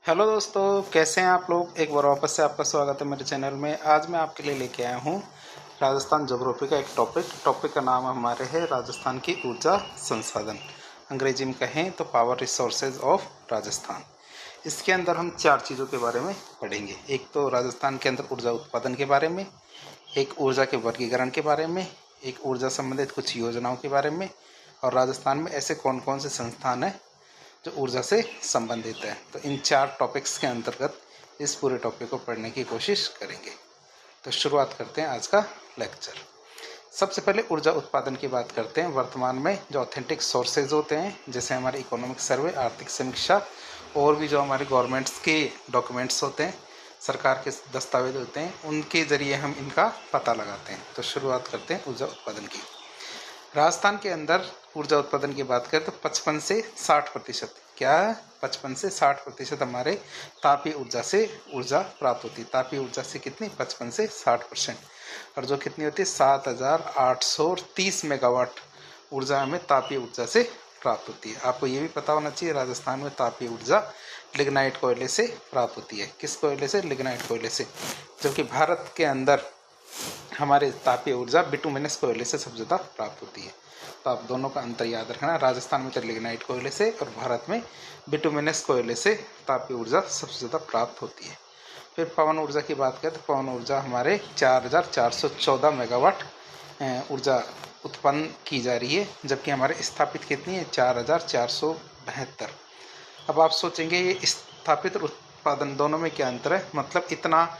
Hello दोस्तों, कैसे हैं आप लोग। एक बार वापस से आपका स्वागत है मेरे चैनल में। आज मैं आपके लिए लेके आया हूँ राजस्थान ज्योग्राफी का एक टॉपिक का नाम हमारे है राजस्थान की ऊर्जा संसाधन। अंग्रेजी में कहें तो पावर रिसोर्सेज ऑफ राजस्थान। इसके अंदर हम 4 चीज़ों के बारे में पढ़ेंगे। एक तो राजस्थान के अंदर ऊर्जा उत्पादन के बारे में, एक ऊर्जा के वर्गीकरण के बारे में, एक ऊर्जा संबंधित कुछ योजनाओं के बारे में, और राजस्थान में ऐसे कौन कौन से संस्थान हैं जो ऊर्जा से संबंधित है। तो इन 4 टॉपिक्स के अंतर्गत इस पूरे टॉपिक को पढ़ने की कोशिश करेंगे। तो शुरुआत करते हैं आज का लेक्चर। सबसे पहले ऊर्जा उत्पादन की बात करते हैं। वर्तमान में जो ऑथेंटिक सोर्सेज होते हैं, जैसे हमारे इकोनॉमिक सर्वे, आर्थिक समीक्षा, और भी जो हमारे गवर्नमेंट्स के डॉक्यूमेंट्स होते हैं, सरकार के दस्तावेज होते हैं, उनके ज़रिए हम इनका पता लगाते हैं। तो शुरुआत करते हैं ऊर्जा उत्पादन की। राजस्थान के अंदर ऊर्जा उत्पादन की बात करें तो 55 से 60% क्या है, 55 से 60% हमारे तापीय ऊर्जा से ऊर्जा प्राप्त होती है। तापीय ऊर्जा से कितनी, 55 से 60%। और जो कितनी होती है, 7830 मेगावाट ऊर्जा हमें तापीय ऊर्जा से प्राप्त होती है। आपको ये भी पता होना चाहिए राजस्थान में तापीय ऊर्जा लिग्नाइट कोयले से प्राप्त होती है। किस कोयले से, लिग्नाइट कोयले से। जबकि भारत के अंदर हमारे तापीय ऊर्जा बिटुमिनस कोयले से सबसे ज़्यादा प्राप्त होती है। तो आप दोनों का अंतर याद रखना। राजस्थान में तो लिग्नाइट कोयले से और भारत में बिटुमिनस कोयले से तापीय ऊर्जा सबसे ज़्यादा प्राप्त होती है। फिर पवन ऊर्जा की बात करें तो पवन ऊर्जा हमारे 4414 मेगावाट ऊर्जा उत्पन्न की जा रही है, जबकि हमारे स्थापित कितनी है, 4472। अब आप सोचेंगे ये स्थापित और उत्पादन दोनों में क्या अंतर है। मतलब इतना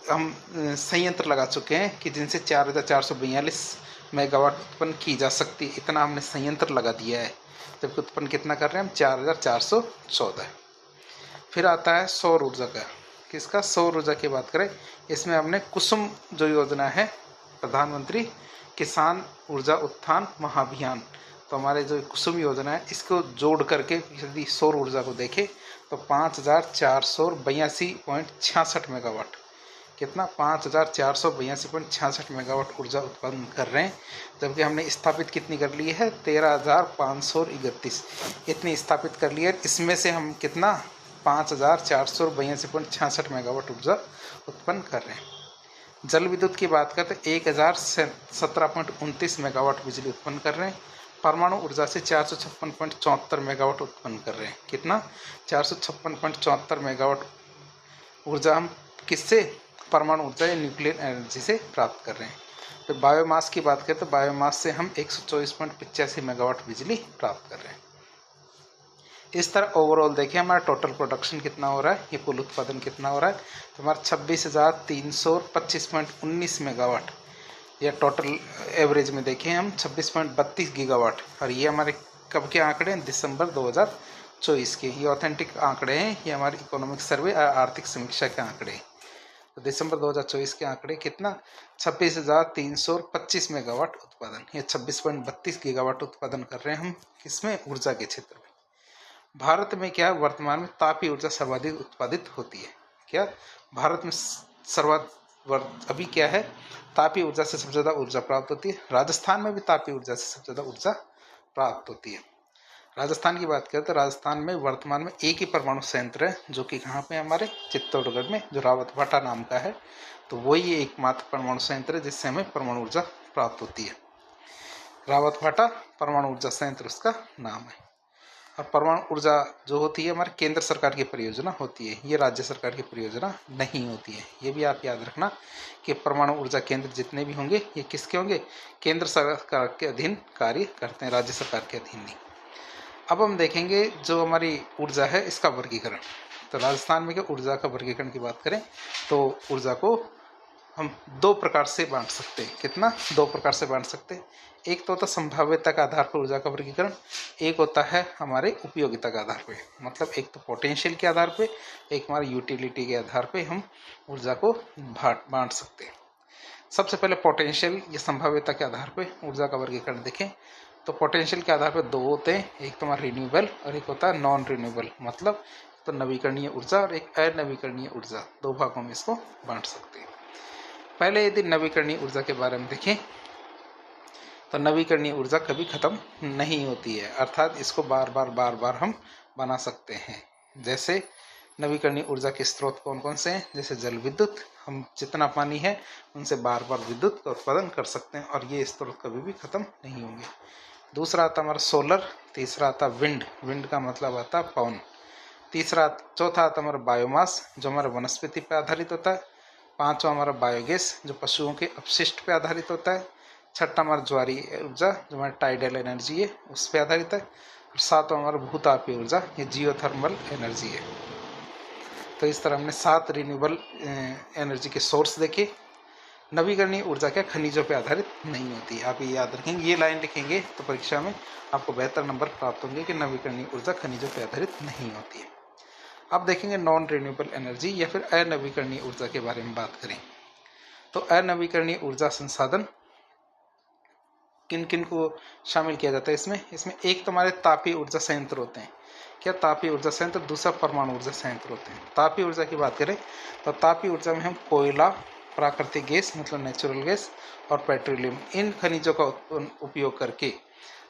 हम संयंत्र लगा चुके हैं कि जिनसे 4442 मेगावाट उत्पन्न की जा सकती है, इतना हमने संयंत्र लगा दिया है, जबकि उत्पन्न कितना कर रहे हैं हम, 4414। फिर आता है सौर ऊर्जा का। किसका, सौर ऊर्जा की बात करें, इसमें हमने कुसुम जो योजना है, प्रधानमंत्री किसान ऊर्जा उत्थान महाभियान, तो हमारे जो कुसुम योजना है इसको जोड़ करके यदि सौर ऊर्जा को देखें तो 5482.66 मेगावाट, कितना, 5482.66 मेगावाट ऊर्जा उत्पन्न कर रहे हैं। जबकि हमने स्थापित कितनी कर ली है, 13,531 इतनी स्थापित कर ली है। इसमें से हम कितना, 5482.66 मेगावाट ऊर्जा उत्पन्न कर रहे हैं। जल विद्युत की बात करते 1017.29 मेगावाट बिजली उत्पन्न कर रहे हैं। परमाणु ऊर्जा से 456.74 मेगावाट उत्पन्न कर रहे हैं। कितना, 456.74 मेगावाट ऊर्जा हम किससे, परमाणु ऊर्जा या न्यूक्लियर एनर्जी से प्राप्त कर रहे हैं। फिर बायोमास की बात करें तो बायोमास से हम 124.85 मेगावाट बिजली प्राप्त कर रहे हैं। इस तरह ओवरऑल देखें हमारा टोटल प्रोडक्शन कितना हो रहा है, ये कुल उत्पादन कितना हो रहा है, तो हमारा 26,325.19 मेगावाट, या टोटल एवरेज में देखें हम 26.32 गीगावाट। और ये हमारे कब के आंकड़े हैं, दिसंबर 2024 के। ये ऑथेंटिक आंकड़े हैं, ये हमारे इकोनॉमिक सर्वे आर्थिक समीक्षा के आंकड़े हैं। तो दिसंबर 2024 के आंकड़े कितना, 26,325 मेगावाट उत्पादन, या 26.32 गीगावाट उत्पादन कर रहे हैं हम किसमें, ऊर्जा के क्षेत्र में। भारत में क्या, वर्तमान में तापीय ऊर्जा सर्वाधिक उत्पादित होती है। क्या, भारत में अभी क्या है, तापीय ऊर्जा से सबसे ज़्यादा ऊर्जा प्राप्त होती है। राजस्थान में भी तापीय ऊर्जा से सबसे ज़्यादा ऊर्जा प्राप्त होती है। राजस्थान की बात करें तो राजस्थान में वर्तमान में एक ही परमाणु संयंत्र है, जो कि कहाँ पे, हमारे चित्तौड़गढ़ में, जो रावतभाटा नाम का है। तो वही एकमात्र परमाणु संयंत्र है जिससे हमें परमाणु ऊर्जा प्राप्त होती है। रावतभाटा परमाणु ऊर्जा संयंत्र उसका नाम है। और परमाणु ऊर्जा जो होती है हमारे केंद्र सरकार की परियोजना होती है, ये राज्य सरकार की परियोजना नहीं होती है। ये भी आप याद रखना कि परमाणु ऊर्जा केंद्र जितने भी होंगे ये किसके होंगे, केंद्र सरकार के अधीन कार्य करते हैं, राज्य सरकार के अधीन नहीं। अब हम देखेंगे जो हमारी ऊर्जा है इसका वर्गीकरण। तो राजस्थान में क्या ऊर्जा का वर्गीकरण की बात करें तो ऊर्जा को हम 2 प्रकार से बांट सकते हैं। कितना, 2 प्रकार से बांट सकते हैं। एक तो होता है संभाव्यता के आधार पर ऊर्जा का वर्गीकरण, एक होता है हमारे उपयोगिता के आधार पे। मतलब एक तो पोटेंशियल के आधार पे, एक हमारे यूटिलिटी के आधार पे हम ऊर्जा को बांट सकते हैं। सबसे पहले पोटेंशियल या संभाव्यता के आधार पे ऊर्जा का वर्गीकरण देखें तो पोटेंशियल के आधार पर 2 होते हैं, एक तो हमारा रिन्यूएबल और एक होता है नॉन रिन्यूएबल। मतलब तो नवीकरणीय ऊर्जा और एक अनवीकरणीय ऊर्जा, 2 भागों में इसको बांट सकते हैं। पहले यदि नवीकरणीय ऊर्जा के बारे में देखें तो नवीकरणीय ऊर्जा कभी खत्म नहीं होती है, अर्थात इसको बार बार हम बना सकते हैं। जैसे नवीकरणीय ऊर्जा के स्रोत कौन कौन से हैं? जैसे जल विद्युत, हम जितना पानी है उनसे बार बार विद्युत का उत्पादन कर सकते हैं और ये स्रोत कभी भी खत्म नहीं होंगे। दूसरा आता हमारा सोलर, तीसरा आता विंड, विंड का मतलब आता है पवन, चौथा आता हमारा बायोमास जो हमारा वनस्पति पे आधारित होता है, पांचवा हमारा बायोगैस जो पशुओं के अपशिष्ट पे आधारित होता है, छठा हमारा ज्वारीय ऊर्जा जो हमारी टाइडल एनर्जी है उस पर आधारित है, और सातवां हमारा भूतापीय ऊर्जा ये जियोथर्मल एनर्जी है। तो इस तरह हमने 7 रिन्यूएबल एनर्जी के सोर्स देखे। नवीकरणीय ऊर्जा क्या खनिजों पे आधारित नहीं होती, आप ये याद रखेंगे, ये लाइन लिखेंगे तो परीक्षा में आपको बेहतर नंबर प्राप्त होंगे कि नवीकरणीय ऊर्जा खनिजों पे आधारित नहीं होती है। अब देखेंगे नॉन रिन्यूएबल एनर्जी या फिर अनवीकरणीय ऊर्जा के बारे में बात करें तो अनवीकरणीय ऊर्जा संसाधन किन किन को शामिल किया जाता है इसमें एक तो हमारे तापीय ऊर्जा संयंत्र होते हैं। क्या तापीय ऊर्जा संयंत्र? दूसरा परमाणु ऊर्जा संयंत्र होते हैं। तापीय ऊर्जा की बात करें तो तापीय ऊर्जा में हम कोयला, प्राकृतिक गैस मतलब नेचुरल गैस और पेट्रोलियम, इन खनिजों का उपयोग करके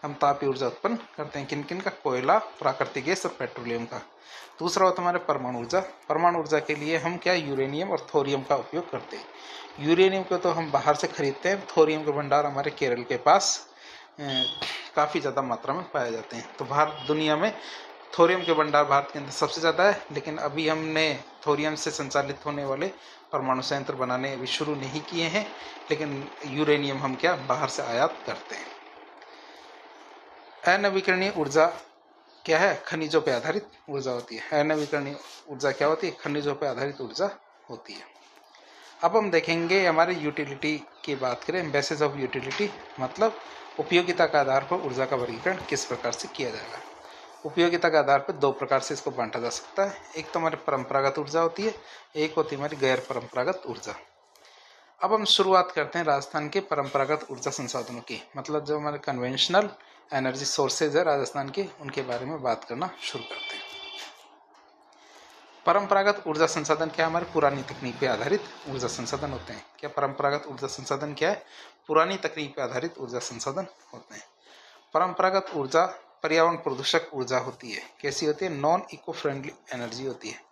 हम तापीय ऊर्जा उत्पन्न करते हैं। किन किन का? कोयला, प्राकृतिक गैस और पेट्रोलियम का। दूसरा होता है हमारे परमाणु ऊर्जा। परमाणु ऊर्जा के लिए हम क्या यूरेनियम और थोरियम का उपयोग करते हैं। यूरेनियम को तो हम बाहर से खरीदते हैं, थोरियम के भंडार हमारे केरल के पास काफ़ी ज़्यादा मात्रा में पाए जाते हैं। तो भारत दुनिया में थोरियम के भंडार भारत के अंदर सबसे ज़्यादा है, लेकिन अभी हमने थोरियम से संचालित होने वाले परमाणु संयंत्र बनाने अभी शुरू नहीं किए हैं, लेकिन यूरेनियम हम क्या बाहर से आयात करते हैं। अनवीकरणीय ऊर्जा क्या है? खनिजों पर आधारित ऊर्जा होती है। अनवीकरणीय ऊर्जा क्या होती है? खनिजों पर आधारित ऊर्जा होती है। अब हम देखेंगे हमारे यूटिलिटी की बात करें, बेसिस ऑफ यूटिलिटी मतलब उपयोगिता के आधार पर ऊर्जा का वर्गीकरण किस प्रकार से किया जाएगा। उपयोगिता के आधार पर 2 प्रकार से इसको बांटा जा सकता है। एक तो हमारी परंपरागत ऊर्जा होती है, एक होती है हमारी गैर परंपरागत ऊर्जा। अब हम शुरुआत करते हैं राजस्थान के परंपरागत ऊर्जा संसाधनों की, मतलब जो हमारे कन्वेंशनल एनर्जी सोर्सेज है राजस्थान के, उनके बारे में बात करना शुरू करते हैं। परंपरागत ऊर्जा संसाधन क्या? हमारे पुरानी तकनीक पे आधारित ऊर्जा संसाधन होते हैं। क्या परंपरागत ऊर्जा संसाधन क्या है? पुरानी तकनीक पे आधारित ऊर्जा संसाधन होते हैं। परंपरागत ऊर्जा पर्यावरण प्रदूषक ऊर्जा होती है। कैसी होती है? नॉन इको फ्रेंडली एनर्जी होती है।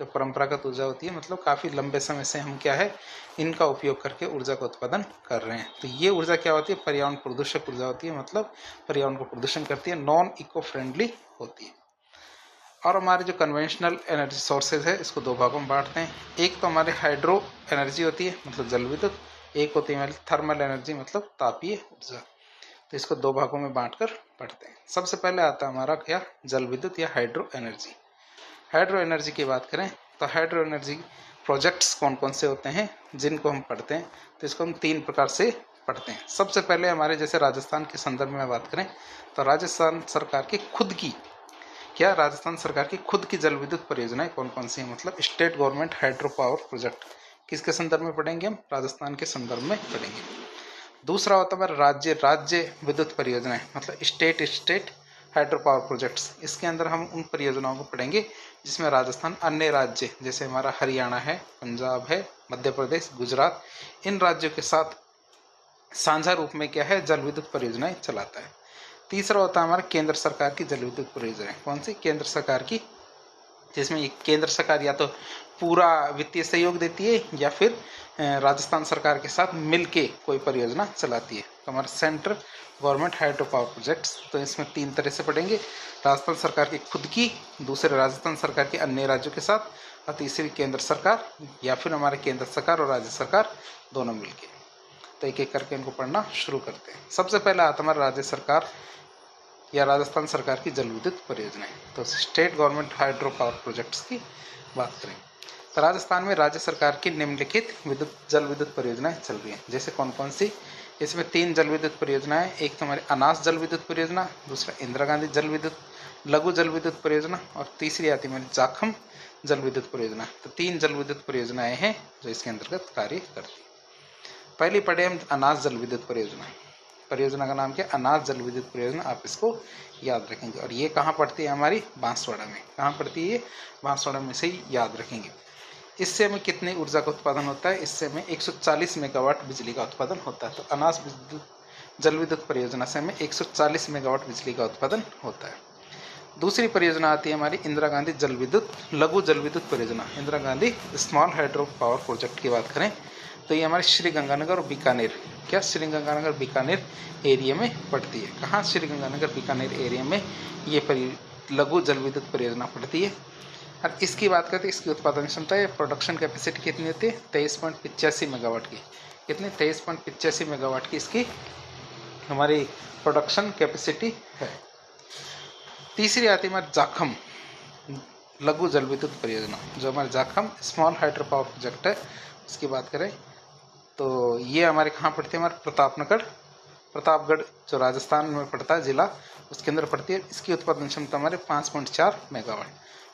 जो परंपरागत ऊर्जा होती है मतलब काफ़ी लंबे समय से हम क्या है इनका उपयोग करके ऊर्जा का उत्पादन कर रहे हैं। तो ये ऊर्जा क्या होती है? पर्यावरण प्रदूषक ऊर्जा होती है, मतलब पर्यावरण को प्रदूषण करती है, नॉन इको फ्रेंडली होती है। और हमारे जो कन्वेंशनल एनर्जी सोर्सेज है इसको 2 भागों में बांटते हैं। एक तो हमारे हाइड्रो एनर्जी होती है मतलब जल विद्युत, एक होती है हमारी थर्मल एनर्जी मतलब तापीय ऊर्जा। तो इसको 2 भागों में बांटकर पढ़ते हैं। सबसे पहले आता है हमारा क्या? जल विद्युत या हाइड्रो एनर्जी। हाइड्रो एनर्जी की बात करें तो हाइड्रो एनर्जी प्रोजेक्ट्स कौन कौन से होते हैं जिनको हम पढ़ते हैं, तो इसको हम 3 प्रकार से पढ़ते हैं। सबसे पहले हमारे जैसे राजस्थान के संदर्भ में बात करें तो राजस्थान सरकार की खुद की राजस्थान सरकार की खुद की जल विद्युत परियोजनाएं कौन कौन सी हैं, मतलब state government hydro power project किसके संदर्भ में पढ़ेंगे हम? राजस्थान के संदर्भ में पढ़ेंगे। दूसरा होता है राज्य विद्युत परियोजनाएं मतलब स्टेट हाइड्रो पावर प्रोजेक्ट्स। इसके अंदर हम उन परियोजनाओं को पढ़ेंगे जिसमें राजस्थान अन्य राज्य जैसे हमारा हरियाणा है, पंजाब है, मध्य प्रदेश, गुजरात, इन राज्यों के साथ साझा रूप में क्या है जल विद्युत परियोजनाएं चलाता है। तीसरा होता है हमारा केंद्र सरकार की जल विद्युत परियोजनाएं। कौन सी? केंद्र सरकार की, जिसमें केंद्र सरकार या तो पूरा वित्तीय सहयोग देती है या फिर राजस्थान सरकार के साथ मिलके कोई परियोजना चलाती है। तो हमारा central government hydro power projects, तो इसमें 3 तरह से पढ़ेंगे। राजस्थान सरकार की खुद की, दूसरे राजस्थान सरकार के अन्य राज्यों के साथ, और तीसरी केंद्र सरकार या फिर हमारे केंद्र सरकार और राज्य सरकार दोनों मिलके। तो एक एक करके इनको पढ़ना शुरू करते हैं। सबसे पहले आता हमारा राज्य सरकार या राजस्थान सरकार की जल विद्युत परियोजनाएं। तो state government hydro power projects की बात करें तो राजस्थान में राज्य सरकार की निम्नलिखित जल विद्युत परियोजनाएं चल रही हैं। जैसे कौन कौन सी? इसमें 3 जल विद्युत परियोजनाएं, एक तो हमारी अनास जल विद्युत परियोजना, दूसरा इंदिरा गांधी जल विद्युत लघु जल विद्युत परियोजना, और तीसरी आती है हमारी जाखम जल विद्युत परियोजना। तो 3 जल विद्युत परियोजनाएं हैं जो इसके अंतर्गत कार्य करती है। पहली पढ़े हम अनास जल विद्युत परियोजना। परियोजना का नाम क्या? अनास जल विद्युत परियोजना। आप इसको याद रखेंगे। और ये कहाँ पड़ती है? हमारी बांसवाड़ा में। कहाँ पड़ती है ये? बांसवाड़ा में से ही याद रखेंगे। इससे हमें कितनी ऊर्जा का उत्पादन होता है? इससे हमें 140 मेगावाट बिजली का उत्पादन होता है। तो अनास जल विद्युत परियोजना से हमें 140 मेगावाट बिजली का उत्पादन होता है। दूसरी परियोजना आती है हमारी इंदिरा गांधी जल विद्युत लघु जल विद्युत परियोजना, Indira Gandhi small hydro power project की बात करें तो ये हमारे श्री गंगानगर और बीकानेर, क्या श्री गंगानगर बीकानेर एरिया में पड़ती है। कहाँ श्री गंगानगर बीकानेर एरिया में ये लघु जल विद्युत परियोजना पड़ती है। और इसकी बात करते हैं, इसकी उत्पादन क्षमता या प्रोडक्शन कैपेसिटी कितनी होती है, 23.85 मेगावाट की। कितनी, 23.85 मेगावाट की इसकी हमारी प्रोडक्शन कैपेसिटी है। तीसरी आती है हमारे जाखम लघु जल विद्युत परियोजना, जो हमारे Jakham small hydro power project है, उसकी बात करें तो ये हमारे कहाँ पड़ती है, हमारे प्रतापगढ़ जो राजस्थान में पड़ता है जिला, उसके अंदर पड़ती है। इसकी उत्पादन क्षमता हमारे 5.4 मेगावाट।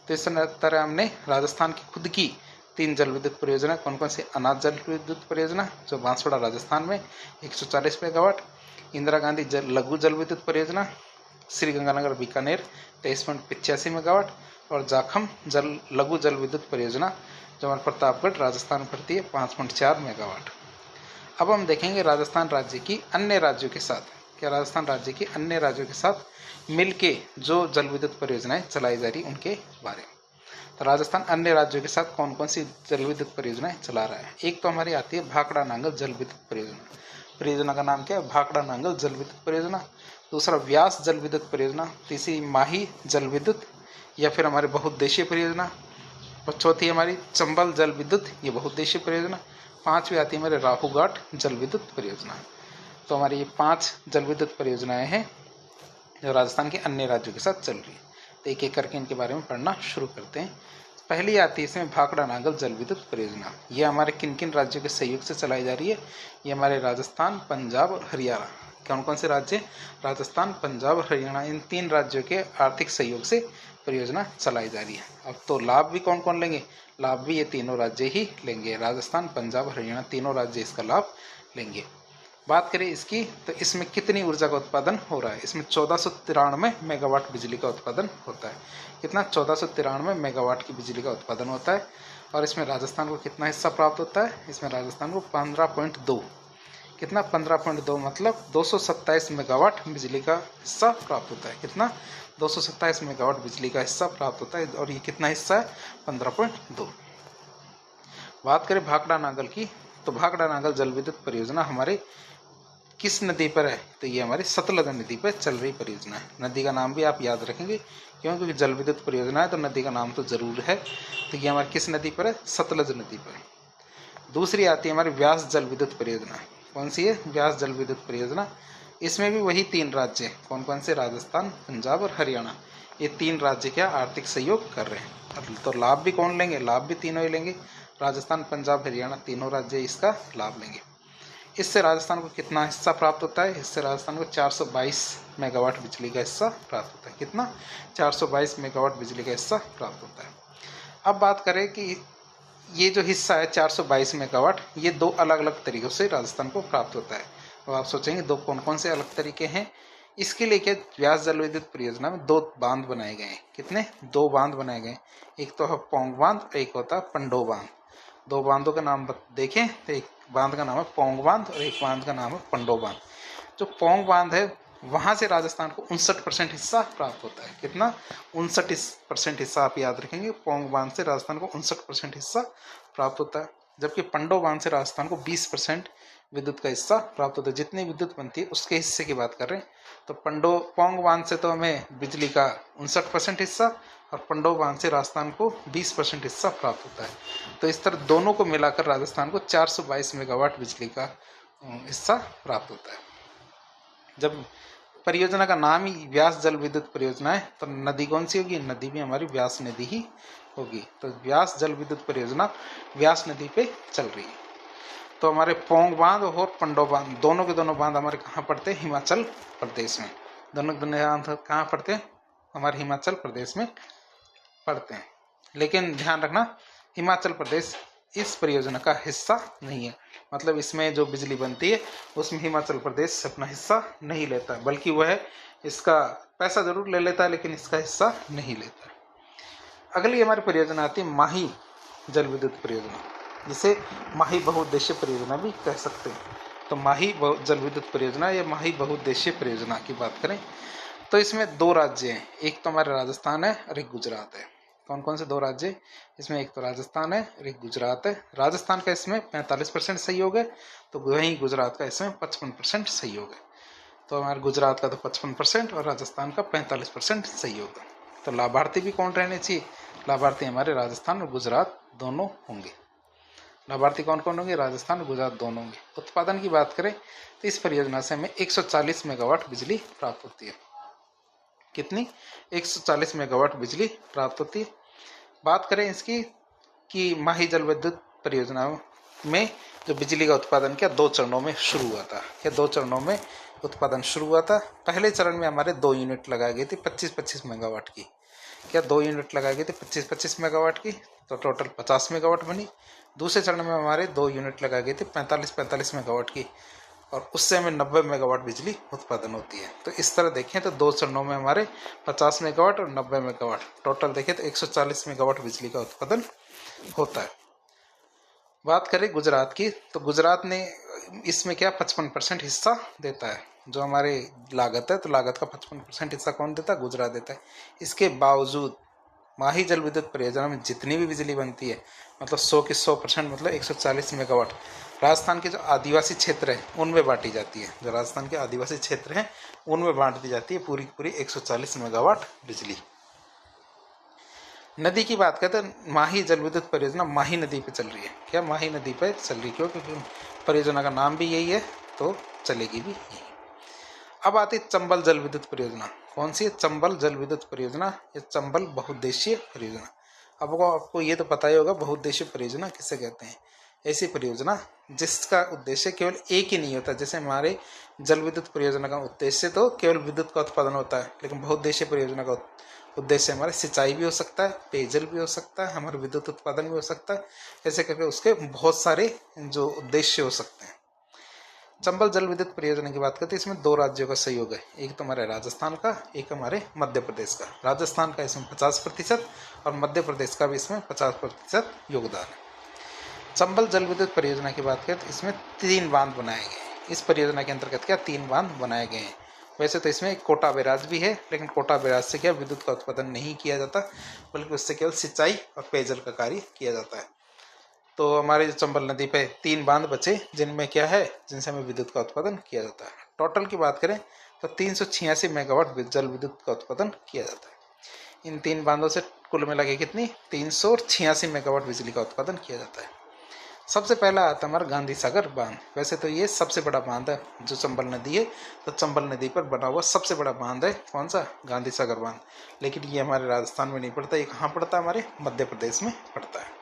तो इस तरह हमने राजस्थान की खुद की 3 जल विद्युत परियोजना, कौन कौन सी, अनाज जल विद्युत परियोजना जो बांसवाड़ा राजस्थान में 140 मेगावाट, इंदिरा गांधी लघु जल विद्युत परियोजना श्री गंगानगर बीकानेर 23.85 मेगावाट, और जाखम लघु जल विद्युत परियोजना जो हमारे प्रतापगढ़ राजस्थान में पड़ती है 5.4 मेगावाट। अब हम देखेंगे राजस्थान राज्य की अन्य राज्यों के साथ, क्या राजस्थान राज्य की अन्य राज्यों के साथ मिलके जो जल विद्युत परियोजनाएं चलाई जा रही उनके बारे में। तो राजस्थान अन्य राज्यों के साथ कौन कौन सी जल विद्युत परियोजनाएं चला रहा है। एक तो हमारी आती है भाखड़ा नांगल जल विद्युत परियोजना, परियोजना का नाम क्या है, भाखड़ा नांगल जल विद्युत परियोजना। दूसरा व्यास जल विद्युत परियोजना, तीसरी माही जल विद्युत या फिर हमारे बहुउद्देशीय परियोजना, और चौथी हमारी चंबल जल विद्युत, ये बहुउद्देशीय परियोजना। पांचवी आती है हमारे राहूघाट जल विद्युत परियोजना। तो हमारी ये 5 जल विद्युत परियोजनाएं हैं जो राजस्थान के अन्य राज्यों के साथ चल रही है। तो एक एक करके इनके बारे में पढ़ना शुरू करते हैं। पहली आती है इसमें भाखड़ा नांगल जल विद्युत परियोजना। ये हमारे किन किन राज्यों के सहयोग से चलाई जा रही है, ये हमारे राजस्थान, पंजाब और हरियाणा, कौन कौन से राज्य, राजस्थान, पंजाब और हरियाणा, इन 3 राज्यों के आर्थिक सहयोग से परियोजना चलाई जा रही है। अब तो लाभ भी कौन कौन लेंगे, लाभ भी ये तीनों राज्य ही लेंगे, राजस्थान, पंजाब, हरियाणा, तीनों राज्य इसका लाभ लेंगे। बात करें इसकी तो इसमें कितनी ऊर्जा का उत्पादन हो रहा है, इसमें 1493 मेगावाट बिजली का उत्पादन होता है। कितना, 1493 मेगावाट की बिजली का उत्पादन होता है। और इसमें राजस्थान को कितना हिस्सा प्राप्त होता है, इसमें राजस्थान को 15.2, कितना, 15.2 मतलब 227 मेगावाट बिजली का हिस्सा प्राप्त होता है। कितना, 227 मेगावाट बिजली का हिस्सा प्राप्त होता है। और ये कितना हिस्सा है, 15.2। बात करें भाखड़ा नांगल की, तो भाखड़ा नांगल जल विद्युत परियोजना हमारे किस नदी पर है, तो ये हमारी सतलज नदी पर चल रही परियोजना है। नदी का नाम भी आप याद रखेंगे, क्योंकि जल विद्युत परियोजना है तो नदी का नाम तो जरूर है। तो ये हमारी किस नदी पर है, सतलज नदी पर। दूसरी आती है हमारी व्यास जल विद्युत परियोजना। कौन सी है, व्यास जल विद्युत परियोजना। इसमें भी वही 3 राज्य, कौन कौन से, राजस्थान, पंजाब और हरियाणा, ये 3 राज्य क्या आर्थिक सहयोग कर रहे हैं। तो लाभ भी कौन लेंगे, लाभ भी तीनों ही लेंगे, राजस्थान, पंजाब, हरियाणा, तीनों राज्य इसका लाभ लेंगे। इससे राजस्थान को कितना हिस्सा प्राप्त होता है, इससे राजस्थान को 422 मेगावाट बिजली का हिस्सा प्राप्त होता है। कितना, 422 मेगावाट बिजली का हिस्सा प्राप्त होता है। अब बात करें कि ये जो हिस्सा है 422 मेगावाट, ये 2 अलग अलग तरीकों से राजस्थान को प्राप्त होता है। तो आप सोचेंगे 2 कौन कौन से अलग तरीके हैं। इसके लिए क्या, व्यास जल विद्युत परियोजना में 2 बांध बनाए गए हैं। कितने, 2 बांध बनाए गए। एक तो है पोंग बांध, एक होता है पंडो बांध। 2 बांधों का नाम देखें तो एक बांध का नाम है पोंग बांध और एक बांध का नाम है पंडो बांध। जो पोंग बांध है वहां से राजस्थान को 59% हिस्सा प्राप्त होता है। कितना, 59% हिस्सा आप याद रखेंगे। पोंग बांध से राजस्थान को 59% हिस्सा प्राप्त होता है, जबकि पंडो बांध से राजस्थान को 20% विद्युत का हिस्सा प्राप्त होता है। जितनी विद्युत बनती है उसके हिस्से की बात कर रहे हैं। तो पोंग बांध से तो हमें बिजली का 59% हिस्सा और पंडो बांध से राजस्थान को 20% हिस्सा प्राप्त होता है। तो इस तरह दोनों को मिलाकर राजस्थान को 422 मेगावाट बिजली का हिस्सा प्राप्त होता है। जब परियोजना का नाम ही व्यास जल विद्युत परियोजना है तो नदी कौन सी होगी, नदी भी हमारी व्यास नदी ही होगी। तो व्यास जल विद्युत परियोजना व्यास नदी पे चल रही है। तो हमारे पोंग बांध और पंडो बांध दोनों के दोनों बांध हमारे कहाँ पड़ते हैं, हिमाचल प्रदेश में। दोनों बांध कहाँ पड़ते हैं, हमारे हिमाचल प्रदेश में पड़ते हैं। लेकिन ध्यान रखना, हिमाचल प्रदेश इस परियोजना का हिस्सा नहीं है। मतलब इसमें जो बिजली बनती है उसमें हिमाचल प्रदेश अपना हिस्सा नहीं लेता है, बल्कि वह इसका पैसा जरूर ले लेता है लेकिन इसका हिस्सा नहीं लेता है। अगली हमारी परियोजना आती है माही जल विद्युत परियोजना, जिसे माही बहुउद्देशीय परियोजना भी कह सकते हैं। तो माही जल विद्युत परियोजना या माही बहुउद्देशीय परियोजना की बात करें तो इसमें दो राज्य हैं, एक तो हमारे राजस्थान है और एक गुजरात है। कौन कौन से दो राज्य? इसमें एक तो राजस्थान है और एक गुजरात है। राजस्थान का इसमें 45% सहयोग है, तो वहीं गुजरात का इसमें 55% सहयोग है। तो हमारे गुजरात का तो 55% और राजस्थान का 45% सहयोग है। तो लाभार्थी भी कौन रहने चाहिए? लाभार्थी हमारे राजस्थान और गुजरात दोनों होंगे। लाभार्थी कौन कौन होंगे? राजस्थान और गुजरात दोनों होंगे। उत्पादन की बात करें तो इस परियोजना से हमें 140 मेगावाट बिजली प्राप्त होती है। कितनी? 140 मेगावाट बिजली प्राप्त होती है। बात करें इसकी कि माही जल विद्युत परियोजना में जो बिजली का उत्पादन क्या 2 चरणों में शुरू हुआ था। क्या 2 चरणों में उत्पादन शुरू हुआ था? पहले चरण में हमारे 2 यूनिट लगाई गई थी 25-25 मेगावाट की। क्या 2 यूनिट लगाई गई थी 25-25 मेगावाट की, तो टोटल 50 मेगावाट बनी। दूसरे चरण में हमारे 2 यूनिट लगाई गई थी 45-45 मेगावाट की, और उससे हमें 90 मेगावाट बिजली उत्पादन होती है। तो इस तरह देखें तो 2 चरणों में हमारे 50 मेगावाट और 90 मेगावाट, टोटल देखें तो 140 मेगावाट बिजली का उत्पादन होता है। बात करें गुजरात की, तो गुजरात ने इसमें क्या 55% हिस्सा देता है। जो हमारे लागत है, तो लागत का 55% हिस्सा कौन देता है? गुजरात देता है। इसके बावजूद माही जल विद्युत परियोजना में जितनी भी बिजली बनती है, मतलब 100 की 100%, मतलब 140 मेगावाट राजस्थान के जो आदिवासी क्षेत्र है उनमें बांटी जाती है। जो राजस्थान के आदिवासी क्षेत्र हैं उनमें बांट दी जाती है पूरी पूरी 140 मेगावाट बिजली। नदी की बात करें तो माही जल विद्युत परियोजना माही नदी पे चल रही है। क्या माही नदी पे चल रही है? क्यों? क्योंकि परियोजना का नाम भी यही है, तो चलेगी भी यही। अब आती है चंबल जल विद्युत परियोजना। कौन सी है? चंबल जल विद्युत परियोजना। ये चंबल बहुउद्देशीय परियोजना। अब आपको ये तो पता ही होगा बहुउद्देशीय परियोजना किसे कहते हैं। ऐसी परियोजना जिसका उद्देश्य केवल एक ही नहीं होता। जैसे हमारे जल विद्युत परियोजना का उद्देश्य तो केवल विद्युत का उत्पादन होता है, लेकिन बहुउद्देशीय परियोजना का उद्देश्य हमारे सिंचाई भी हो सकता है, पेयजल भी हो सकता है, हमारे विद्युत उत्पादन भी हो सकता है। ऐसे करके उसके बहुत सारे जो उद्देश्य हो सकते हैं। चंबल जल विद्युत परियोजना की बात करते हैं, इसमें 2 राज्यों का सहयोग है। एक तो हमारे राजस्थान का, एक हमारे मध्य प्रदेश का। राजस्थान का इसमें 50% और मध्य प्रदेश का भी इसमें 50% योगदान है। चंबल जल विद्युत परियोजना की बात करें तो इसमें 3 बांध बनाए गए हैं। इस परियोजना के अंतर्गत क्या 3 बांध बनाए गए हैं। वैसे तो इसमें कोटा बैराज भी है, लेकिन कोटा बैराज से क्या विद्युत का उत्पादन नहीं किया जाता, बल्कि उससे केवल सिंचाई और पेयजल का कार्य किया जाता है। तो हमारे जो चंबल नदी पे 3 बांध बचे, जिनमें क्या है, जिनसे हमें विद्युत का उत्पादन किया जाता है। टोटल की बात करें तो 386 मेगावाट जल विद्युत का उत्पादन किया जाता है। इन 3 बांधों से कुल मिला के कितनी 386 मेगावाट बिजली का उत्पादन किया जाता है। सबसे पहला आता है हमारा गांधी सागर बांध। वैसे तो ये सबसे बड़ा बांध है जो चंबल नदी है, तो चंबल नदी पर बना हुआ सबसे बड़ा बांध है कौन सा? गांधी सागर बांध। लेकिन ये हमारे राजस्थान में नहीं पड़ता, ये कहाँ पड़ता है? हमारे मध्य प्रदेश में पड़ता है।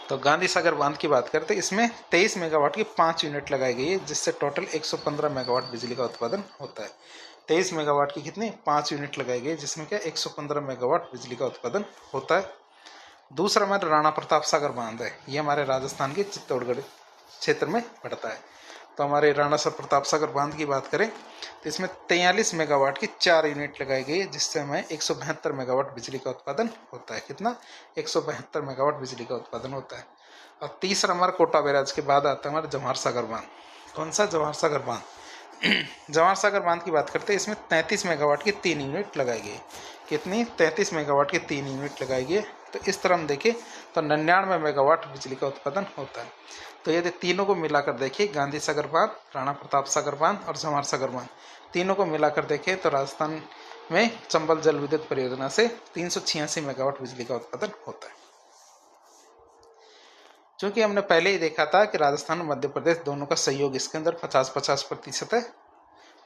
तो गांधी सागर बांध की बात करते हैं, इसमें 23 मेगावाट की 5 यूनिट लगाई गई है, जिससे टोटल 115 मेगावाट बिजली का उत्पादन होता है। 23 मेगावाट की कितनी 5 यूनिट लगाई गई, जिसमें क्या 115 मेगावाट बिजली का उत्पादन होता है। दूसरा हमारा राणा प्रताप सागर बांध है। ये हमारे राजस्थान के चित्तौड़गढ़ क्षेत्र में पड़ता है। तो हमारे राणा प्रताप सागर बांध की बात करें तो इसमें 43 मेगावाट की 4 यूनिट लगाई गई है, जिससे हमें 172 मेगावाट बिजली का उत्पादन होता है। कितना? 172 मेगावाट बिजली का उत्पादन होता है। और तीसरा हमारा कोटा बैराज के बाद आता है हमारा जवाहर सागर बांध। कौन सा? जवाहर सागर बांध। जवाहर सागर बांध की बात करते हैं, इसमें 33 मेगावाट की 3 यूनिट लगाई गई। कितनी? 33 मेगावाट की 3 यूनिट लगाई गई। तो इस तरह हम देखें तो 99 मेगावाट बिजली का उत्पादन होता है। तो यदि तीनों को मिलाकर देखिए, गांधी सागर बांध, राणा प्रताप सागर बांध और जवाहर सागर बांध, तीनों को मिलाकर देखें तो राजस्थान में चंबल जल विद्युत परियोजना से 386 मेगावाट बिजली का उत्पादन होता है। चूंकि हमने पहले ही देखा था कि राजस्थान और मध्य प्रदेश दोनों का सहयोग इसके अंदर 50-50% है,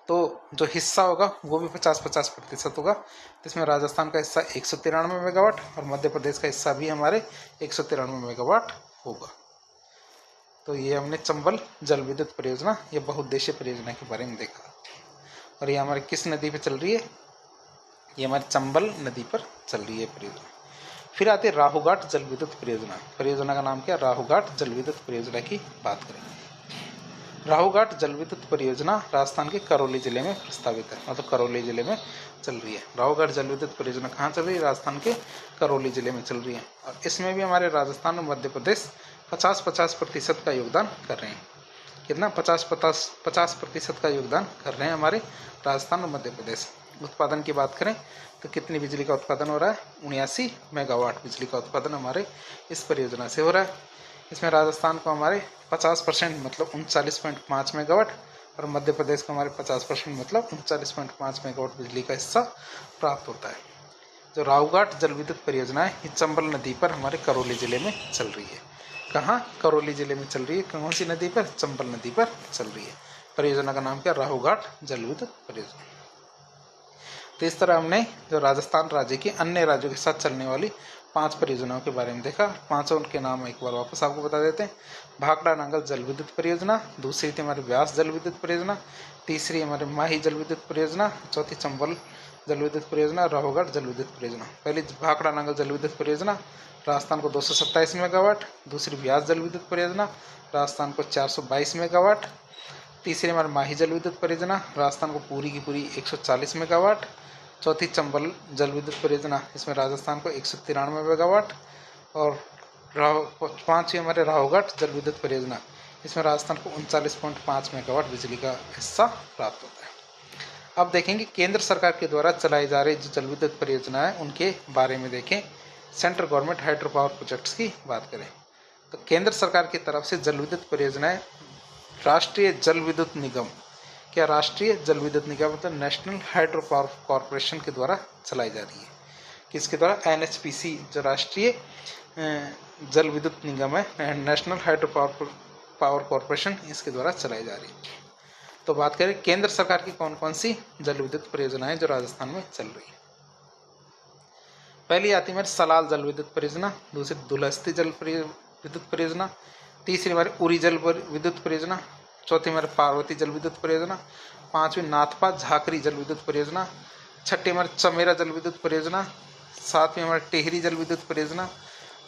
तो जो हिस्सा होगा वो भी 50-50% होगा। तो इसमें राजस्थान का हिस्सा 193 मेगावाट और मध्य प्रदेश का हिस्सा भी हमारे 193 मेगावाट होगा। तो ये हमने चंबल जल विद्युत परियोजना, ये बहुउद्देशीय परियोजना के बारे में देखा। और ये हमारे किस नदी पे चल रही है? ये हमारे चंबल नदी पर चल रही है परियोजना। फिर आती है राहूघाट जल विद्युत परियोजना। परियोजना का नाम क्या? राहूघाट जल विद्युत परियोजना की बात करेंगे। राहूघाट जल विद्युत परियोजना राजस्थान के करौली जिले में प्रस्तावित है, मतलब करौली जिले में चल रही है। राहूघाट जल विद्युत परियोजना कहाँ चल रही है? राजस्थान के करौली जिले में चल रही है। और इसमें भी हमारे राजस्थान और मध्य प्रदेश 50-50% का योगदान कर रहे हैं। कितना 50% का योगदान कर रहे हैं हमारे राजस्थान और मध्य प्रदेश। उत्पादन की बात करें तो कितनी बिजली का उत्पादन हो रहा है, 79 मेगावाट बिजली का उत्पादन हमारे इस परियोजना से हो रहा है। इसमें राजस्थान को हमारे 50% मतलब 39.5 मेगावाट और मध्य प्रदेश को हमारे 50% मतलब 39.5 मेगावाट बिजली का हिस्सा प्राप्त होता है। जो रावघाट जल विद्युत परियोजना है ये चंबल नदी पर हमारे करौली जिले में चल रही है। कहाँ? करौली जिले में चल रही है। कौन सी नदी पर? चंबल नदी पर चल रही है। परियोजना का नाम क्या? रावघाट जल विद्युत परियोजना। तो इस तरह हमने जो राजस्थान राज्य की अन्य राज्यों के साथ चलने वाली 5 परियोजनाओं के बारे में देखा। पांचों उनके नाम एक बार वापस आपको बता देते हैं। भाखड़ा नांगल जल विद्युत परियोजना, दूसरी थी हमारी व्यास जल विद्युत परियोजना, तीसरी हमारे माही जल विद्युत परियोजना, चौथी चंबल जल विद्युत परियोजना, रावघाट जल विद्युत परियोजना। पहली भाखड़ा नांगल जल विद्युत परियोजना राजस्थान को 227 मेगावाट, दूसरी व्यास जल विद्युत परियोजना राजस्थान को 422 मेगावाट, तीसरी हमारे माही जल विद्युत परियोजना राजस्थान को पूरी की पूरी 140 मेगावाट, चौथी चंबल जल विद्युत परियोजना इसमें राजस्थान को 193 मेगावाट और पांचवी हमारे रावघाट जल विद्युत परियोजना इसमें राजस्थान को 39.5 मेगावाट बिजली का हिस्सा प्राप्त होता है। अब देखेंगे केंद्र सरकार के द्वारा चलाई जा रही जो जल विद्युत परियोजना है उनके बारे में देखें। Central government hydro power projects की बात करें तो केंद्र सरकार की तरफ से जल विद्युत परियोजनाएं राष्ट्रीय जल विद्युत निगम, क्या राष्ट्रीय जल विद्युत निगम मतलब नेशनल हाइड्रो पावर कॉरपोरेशन के द्वारा चलाई जा रही है। किसके द्वारा? NHPC जो राष्ट्रीय जल विद्युत निगम है, नेशनल हाइड्रो पावर कॉरपोरेशन, इसके द्वारा चलाई जा रही है। तो बात करें केंद्र सरकार की कौन कौन सी जल विद्युत परियोजनाएं जो राजस्थान में चल रही है। पहली आती है हमारी सलाल जल विद्युत परियोजना, दूसरी दुलहस्ती जल विद्युत परियोजना, तीसरी हमारी उरी जल विद्युत परियोजना, चौथी हमारे पार्वती जल विद्युत परियोजना, पांचवी नाथपा झाकरी जल विद्युत परियोजना, छठी हमारे चमेरा जल विद्युत परियोजना, सातवीं हमारे टेहरी जल विद्युत परियोजना,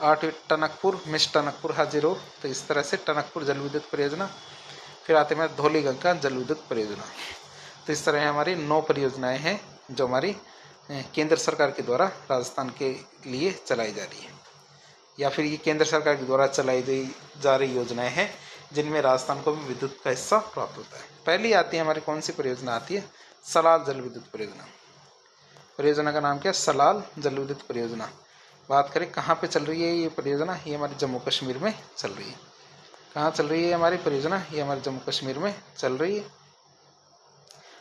आठवीं टनकपुर मिस टनकपुर हाजिरो, तो इस तरह से टनकपुर जल विद्युत परियोजना। फिर आते हैं धौलीगंगा जल विद्युत परियोजना। तो इस तरह हमारी 9 परियोजनाएं हैं जो हमारी केंद्र सरकार के द्वारा राजस्थान के लिए चलाई जा रही है, या फिर ये केंद्र सरकार के द्वारा चलाई जा रही योजनाएं हैं जिनमें राजस्थान को भी विद्युत का हिस्सा प्राप्त होता है। पहली आती है हमारी कौन सी परियोजना आती है? सलाल जल विद्युत परियोजना। परियोजना का नाम क्या है? सलाल जल विद्युत परियोजना। बात करें कहाँ पे चल रही है ये परियोजना? ये हमारे जम्मू कश्मीर में चल रही है। कहाँ चल रही है हमारी परियोजना? ये हमारे जम्मू कश्मीर में चल रही है।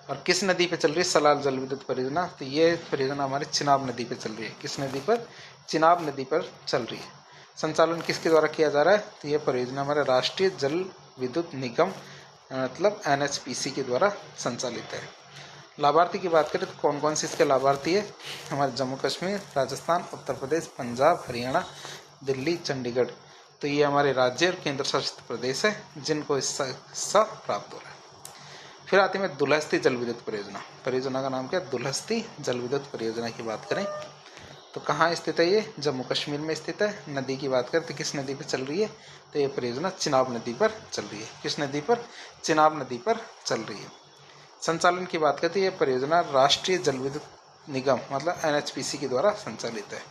और किस नदी पे चल रही है सलाल जल विद्युत परियोजना? तो ये परियोजना हमारे चिनाब नदी पे चल रही है। किस नदी पर? चिनाब नदी पर चल रही है। संचालन किसके द्वारा किया जा रहा है? तो ये परियोजना हमारे राष्ट्रीय जल विद्युत निगम मतलब NHPC के द्वारा संचालित है। लाभार्थी की बात करें तो कौन कौन से इसके लाभार्थी है? हमारे जम्मू कश्मीर, राजस्थान, उत्तर प्रदेश, पंजाब, हरियाणा, दिल्ली, चंडीगढ़। तो ये हमारे राज्य और केंद्र शासित प्रदेश है जिनको इसका हिस्सा प्राप्त हो रहा है। फिर आती है दुलहस्ती जल विद्युत परियोजना। परियोजना का नाम क्या है? दुलहस्ती जल विद्युत परियोजना की बात करें तो कहाँ स्थित है ये? जम्मू कश्मीर में स्थित है। नदी की बात करें तो किस नदी पर चल रही है? तो ये परियोजना चिनाब नदी पर चल रही है। किस नदी पर? चिनाब नदी पर चल रही है। संचालन की बात करते हैं ये परियोजना राष्ट्रीय जल विद्युत निगम मतलब NHPC के द्वारा संचालित है।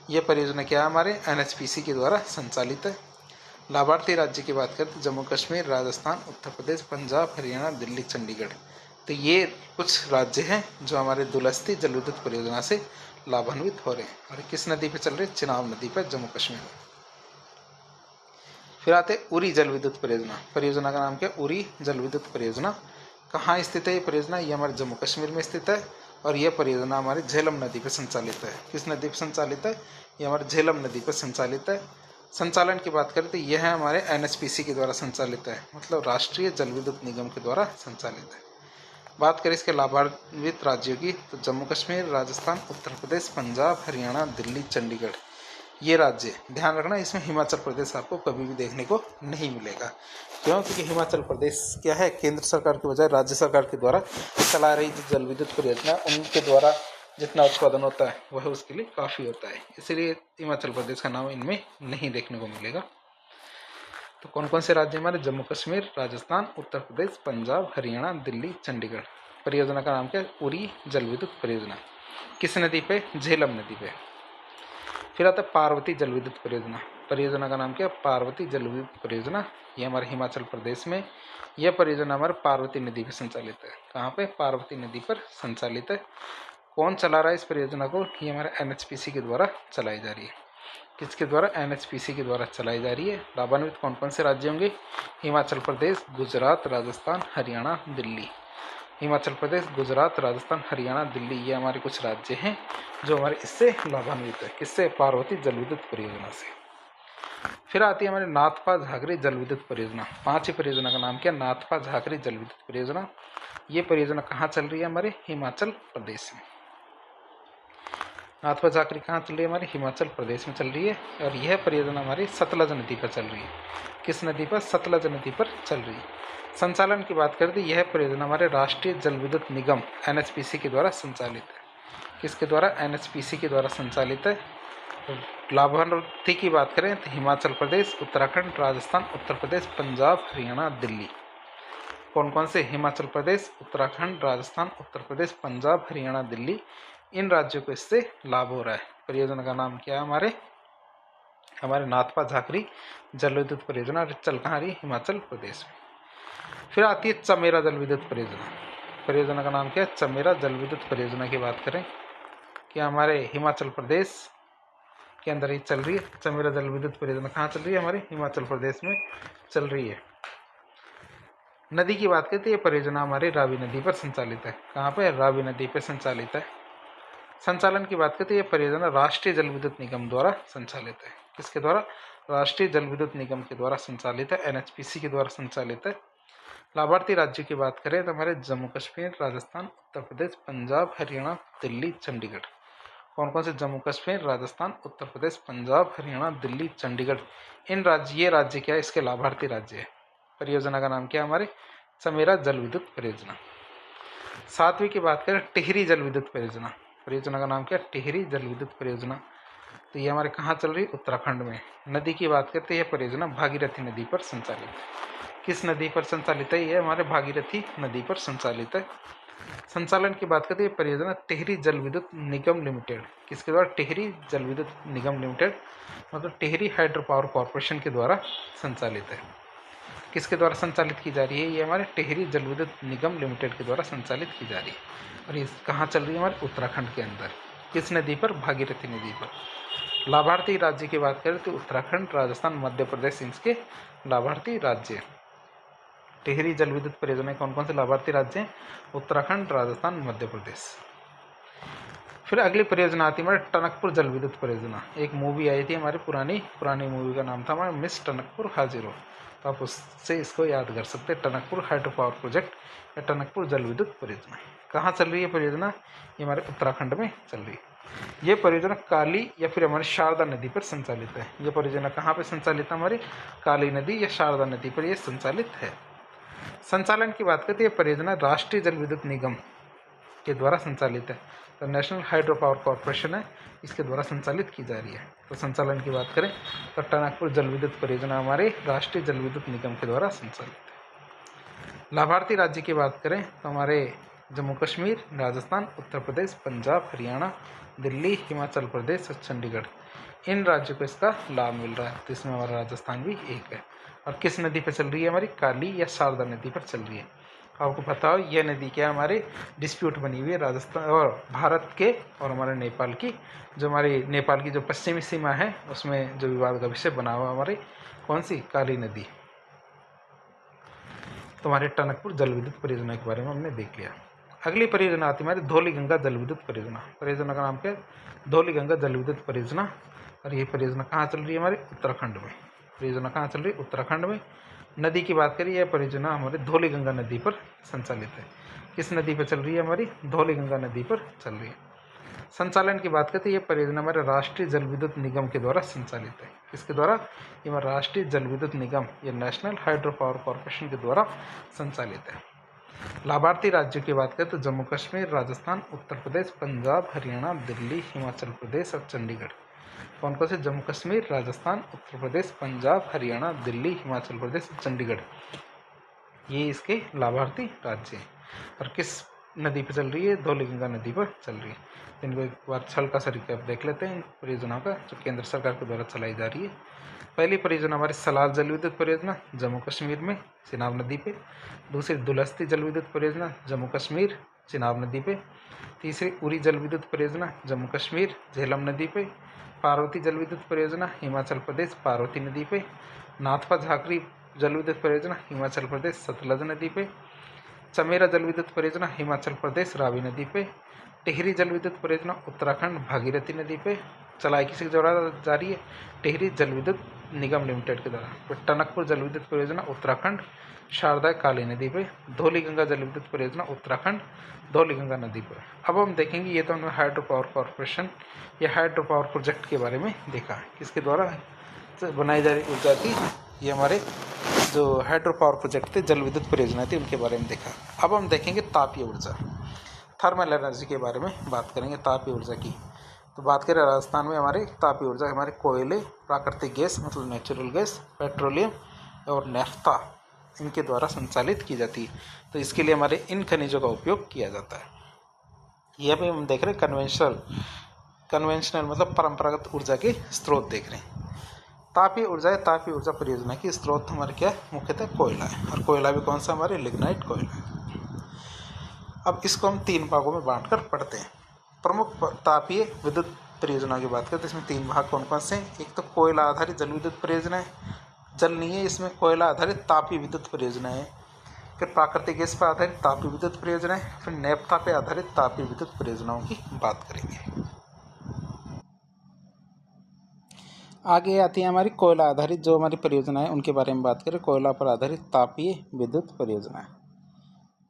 ये परियोजना क्या है? हमारे NHPC के द्वारा संचालित है। लाभार्थी राज्य की बात करें तो जम्मू कश्मीर, राजस्थान, उत्तर प्रदेश, पंजाब, हरियाणा, दिल्ली, चंडीगढ़। तो ये कुछ राज्य हैं जो हमारे दुलहस्ती जल विद्युत परियोजना से लाभान्वित हो रहे हैं। और किस नदी पर चल रहे हैं? चिनाब नदी पर, जम्मू कश्मीर में। फिर आते उरी जल विद्युत परियोजना। परियोजना का नाम क्या है? उरी जल विद्युत परियोजना। कहाँ स्थित है ये परियोजना? ये हमारे जम्मू कश्मीर में स्थित है और यह परियोजना हमारी झेलम नदी पर संचालित है। किस नदी पर संचालित है? ये हमारे झेलम नदी पर संचालित है। संचालन की बात करें तो यह है हमारे NHPC के द्वारा संचालित है मतलब राष्ट्रीय जल विद्युत निगम के द्वारा संचालित है। बात करें इसके लाभान्वित राज्यों की तो जम्मू कश्मीर, राजस्थान, उत्तर प्रदेश, पंजाब, हरियाणा, दिल्ली, चंडीगढ़। ये राज्य ध्यान रखना, इसमें हिमाचल प्रदेश आपको कभी भी देखने को नहीं मिलेगा। क्यों? क्योंकि हिमाचल प्रदेश क्या है? केंद्र सरकार के बजाय राज्य सरकार के द्वारा चला रही जो जल विद्युत परियोजना उनके द्वारा जितना उत्पादन होता है वह उसके लिए काफ़ी होता है, इसलिए हिमाचल प्रदेश का नाम इनमें नहीं देखने को मिलेगा। तो कौन कौन से राज्य हमारे? जम्मू कश्मीर, राजस्थान, उत्तर प्रदेश, पंजाब, हरियाणा, दिल्ली, चंडीगढ़। परियोजना का नाम क्या है? उरी जल विद्युत परियोजना। किस नदी पे? झेलम नदी पे। फिर आता है पार्वती जल विद्युत परियोजना। परियोजना का नाम क्या है? पार्वती जल विद्युत परियोजना। ये हमारे हिमाचल प्रदेश में यह परियोजना हमारे पार्वती नदी पर संचालित है। कहाँ पे? पार्वती नदी पर संचालित है। कौन चला रहा है इस परियोजना को? ये हमारे एनएचपीसी के द्वारा चलाई जा रही है। किसके द्वारा? एनएचपीसी के द्वारा चलाई जा रही है। लाभान्वित कौन कौन से राज्य होंगे? हिमाचल प्रदेश, गुजरात, राजस्थान, हरियाणा, दिल्ली। हिमाचल प्रदेश, गुजरात, राजस्थान, हरियाणा, दिल्ली, ये हमारे कुछ राज्य हैं जो हमारे इससे लाभान्वित है। किससे? पार्वती जल विद्युत परियोजना से। फिर आती है हमारे नाथपा झाकरी जल विद्युत परियोजना। 5 परियोजना का नाम क्या? नाथपा झाकरी जल विद्युत परियोजना। ये परियोजना कहाँ चल रही है? हमारे हिमाचल प्रदेश में। नाथपा झाकरी कहाँ चल रही है? हमारे हिमाचल प्रदेश में चल रही है। और यह परियोजना हमारी सतलज नदी पर चल रही है। किस नदी पर? सतलज नदी पर चल रही है। संचालन की बात करते, यह परियोजना हमारे राष्ट्रीय जल विद्युत निगम एनएचपीसी के द्वारा संचालित है। किसके द्वारा? एनएचपीसी के द्वारा संचालित है। लाभार्थी की बात करें तो हिमाचल प्रदेश, उत्तराखंड, राजस्थान, उत्तर प्रदेश, पंजाब, हरियाणा, दिल्ली। कौन कौन से? हिमाचल प्रदेश, उत्तराखंड, राजस्थान, उत्तर प्रदेश, पंजाब, हरियाणा, दिल्ली। इन राज्यों को इससे लाभ हो रहा है। परियोजना का नाम क्या है? हमारे नाथपा झाकरी जल विद्युत परियोजना। चल कहाँ रही? हिमाचल प्रदेश में। फिर आती है चमेरा जल विद्युत परियोजना। परियोजना का नाम क्या है? चमेरा जल विद्युत परियोजना की बात करें कि हमारे हिमाचल प्रदेश के अंदर ही चल रही है। चमेरा जल विद्युत परियोजना कहाँ चल रही है? हमारे हिमाचल प्रदेश में चल रही है। नदी की बात करते हैं, ये परियोजना हमारे रावी नदी पर संचालित है। कहाँ पे? रावी नदी पर संचालित है। संचालन की बात करते हैं, ये परियोजना राष्ट्रीय जल विद्युत निगम द्वारा संचालित है। किसके द्वारा? राष्ट्रीय जल विद्युत निगम के द्वारा संचालित है। एनएचपीसी के द्वारा संचालित है। लाभार्थी राज्य की बात करें तो हमारे जम्मू कश्मीर, राजस्थान, उत्तर प्रदेश, पंजाब, हरियाणा, दिल्ली, चंडीगढ़। कौन कौन से? जम्मू कश्मीर, राजस्थान, उत्तर प्रदेश, पंजाब, हरियाणा, दिल्ली, चंडीगढ़। ये राज्य क्या है? इसके लाभार्थी राज्य है। परियोजना का नाम क्या है? हमारे चमेरा जल विद्युत परियोजना। 7वीं की बात करें, टिहरी जल विद्युत परियोजना। परियोजना का नाम क्या है? टिहरी जल विद्युत परियोजना। तो ये हमारे कहाँ चल रही है? उत्तराखंड में। नदी की बात करते हैं, यह परियोजना भागीरथी नदी पर संचालित है। किस नदी पर संचालित है? यह हमारे भागीरथी नदी पर संचालित है। संचालन की बात करते हैं, परियोजना टिहरी जल विद्युत निगम लिमिटेड। किसके द्वारा? टिहरी जल विद्युत निगम लिमिटेड, मतलब टिहरी हाइड्रो पावर कॉर्पोरेशन के द्वारा संचालित है। किसके द्वारा संचालित की जा रही है? ये हमारे टिहरी जल विद्युत निगम लिमिटेड के द्वारा संचालित की जा रही है। और ये कहाँ चल रही है? हमारे उत्तराखंड के अंदर। किस नदी पर? भागीरथी नदी पर। लाभार्थी राज्य की बात करें तो उत्तराखंड, राजस्थान, मध्य प्रदेश इसके लाभार्थी राज्य। टिहरी जल विद्युत परियोजना में कौन कौन से लाभार्थी राज्य हैं? उत्तराखंड, राजस्थान, मध्य प्रदेश। फिर अगली परियोजना आती है हमारे टनकपुर जल विद्युत परियोजना। एक मूवी आई थी हमारी पुरानी मूवी का नाम था हमारा मिस टनकपुर हाजिर हो। तो आप उससे इसको याद कर सकते हैं, टनकपुर हाइड्रो पावर प्रोजेक्ट या टनकपुर जल विद्युत परियोजना। कहाँ चल रही है परियोजना? ये हमारे उत्तराखंड में चल रही है। ये परियोजना काली या फिर हमारी शारदा नदी पर संचालित है। ये परियोजना कहाँ पर संचालित है? हमारी काली नदी या शारदा नदी पर यह संचालित है। संचालन की बात करते हैं, परियोजना राष्ट्रीय जल विद्युत निगम के द्वारा संचालित है। तो नेशनल हाइड्रो पावर कॉर्पोरेशन है, इसके द्वारा संचालित की जा रही है। तो संचालन की बात करें तो टनकपुर जल विद्युत परियोजना हमारे राष्ट्रीय जल विद्युत निगम के द्वारा संचालित है। लाभार्थी राज्य की बात करें तो हमारे जम्मू कश्मीर, राजस्थान, उत्तर प्रदेश, पंजाब, हरियाणा, दिल्ली, हिमाचल प्रदेश और चंडीगढ़। इन राज्यों को इसका लाभ मिल रहा है। तो इसमें हमारा राजस्थान भी एक है। और किस नदी पर चल रही है? हमारी काली या शारदा नदी पर चल रही है। आपको पता हो यह नदी क्या है? हमारे डिस्प्यूट बनी हुई है राजस्थान और भारत के और हमारे नेपाल की। जो हमारी नेपाल की जो पश्चिमी सीमा है उसमें जो विवाद का विषय बना हुआ हमारी कौन सी? काली नदी। तो हमारे टनकपुर जल विद्युत परियोजना के बारे में हमने देख लिया। अगली परियोजना आती है हमारी धौलीगंगा जल विद्युत परियोजना। परियोजना का नाम क्या है? धौलीगंगा जल विद्युत परियोजना। और ये परियोजना कहाँ चल रही है? हमारे उत्तराखंड में। परियोजना कहाँ चल रही है? उत्तराखंड में। नदी की बात करिए, यह परियोजना हमारे धौलीगंगा नदी पर संचालित है। किस नदी पर चल रही है? हमारी धौलीगंगा नदी पर चल रही है। संचालन की बात करते हैं, यह परियोजना हमारे राष्ट्रीय जल विद्युत निगम के द्वारा संचालित है। किसके द्वारा? ये हमारा राष्ट्रीय जल विद्युत निगम या नेशनल हाइड्रो पावर कॉर्पोरेशन के द्वारा संचालित है। लाभार्थी राज्यों की बात करें तो जम्मू कश्मीर, राजस्थान, उत्तर प्रदेश, पंजाब, हरियाणा, दिल्ली, हिमाचल प्रदेश और चंडीगढ़। कौन कौन से? जम्मू कश्मीर, राजस्थान, उत्तर प्रदेश, पंजाब, हरियाणा, दिल्ली, हिमाचल प्रदेश, चंडीगढ़। ये इसके लाभार्थी राज्य हैं। और किस नदी पर चल रही है? धौलीगंगा नदी पर चल रही है। तो इनको एक बार हल्का सा रिकैप देख लेते हैं इन परियोजनाओं का जो केंद्र सरकार के द्वारा चलाई जा रही है। पहली परियोजना हमारी सलाल जल विद्युत परियोजना जम्मू कश्मीर में चिनाब नदी पे। दूसरी दुलस्ती जल विद्युत परियोजना जम्मू कश्मीर चिनाब नदी पे। तीसरी उरी जल विद्युत परियोजना जम्मू कश्मीर झेलम नदी पे। पार्वती जल विद्युत परियोजना हिमाचल प्रदेश पार्वती नदी पे। नाथपा झाकरी जल विद्युत परियोजना हिमाचल प्रदेश सतलज नदी पे। चमेरा जल विद्युत परियोजना हिमाचल प्रदेश रावी नदी पे। टिहरी जल विद्युत परियोजना उत्तराखंड भागीरथी नदी पे चलाई किसी के द्वारा जारी है, टिहरी जल विद्युत निगम लिमिटेड के द्वारा। फिर टनकपुर जल विद्युत परियोजना उत्तराखंड शारदा काली नदी पे। धौलीगंगा जल विद्युत परियोजना उत्तराखंड धौलीगंगा नदी पर। अब हम देखेंगे, ये तो हमने हाइड्रो पावर कॉरपोरेशन या हाइड्रो पावर प्रोजेक्ट के बारे में देखा, किसके द्वारा बनाई जा रही ऊर्जा की, ये हमारे जो हाइड्रो पावर प्रोजेक्ट थे जल विद्युत परियोजना थी उनके बारे में देखा। अब हम देखेंगे तापीय ऊर्जा, थर्मल एनर्जी के बारे में बात करेंगे तापीय ऊर्जा की। तो बात करें राजस्थान में हमारे तापीय ऊर्जा हमारे कोयले, प्राकृतिक गैस मतलब नेचुरल गैस, पेट्रोलियम और नेफ्ता इनके द्वारा संचालित की जाती है। तो इसके लिए हमारे इन खनिजों का उपयोग किया जाता है। यह भी हम देख रहे हैं कन्वेंशनल मतलब परंपरागत ऊर्जा के स्रोत देख रहे हैं। तापीय ऊर्जा परियोजना की स्रोत हमारे क्या मुख्यतः कोयला है, और कोयला भी कौन सा हमारे लिग्नाइट कोयला है। अब इसको हम 3 भागों में बांटकर पढ़ते हैं। प्रमुख तापीय विद्युत परियोजना की बात करें तो इसमें 3 भाग कौन कौन से हैं। एक तो कोयला आधारित जल विद्युत परियोजना है, जल नहीं है इसमें, कोयला आधारित तापीय विद्युत परियोजना है। फिर प्राकृतिक गैस पर आधारित तापीय विद्युत परियोजना है। फिर नेफ्ता पे आधारित तापीय विद्युत परियोजनाओं की बात करेंगे। आगे आती है हमारी कोयला आधारित जो हमारी परियोजना है उनके बारे में बात करें। कोयला पर आधारित तापीय विद्युत परियोजना है,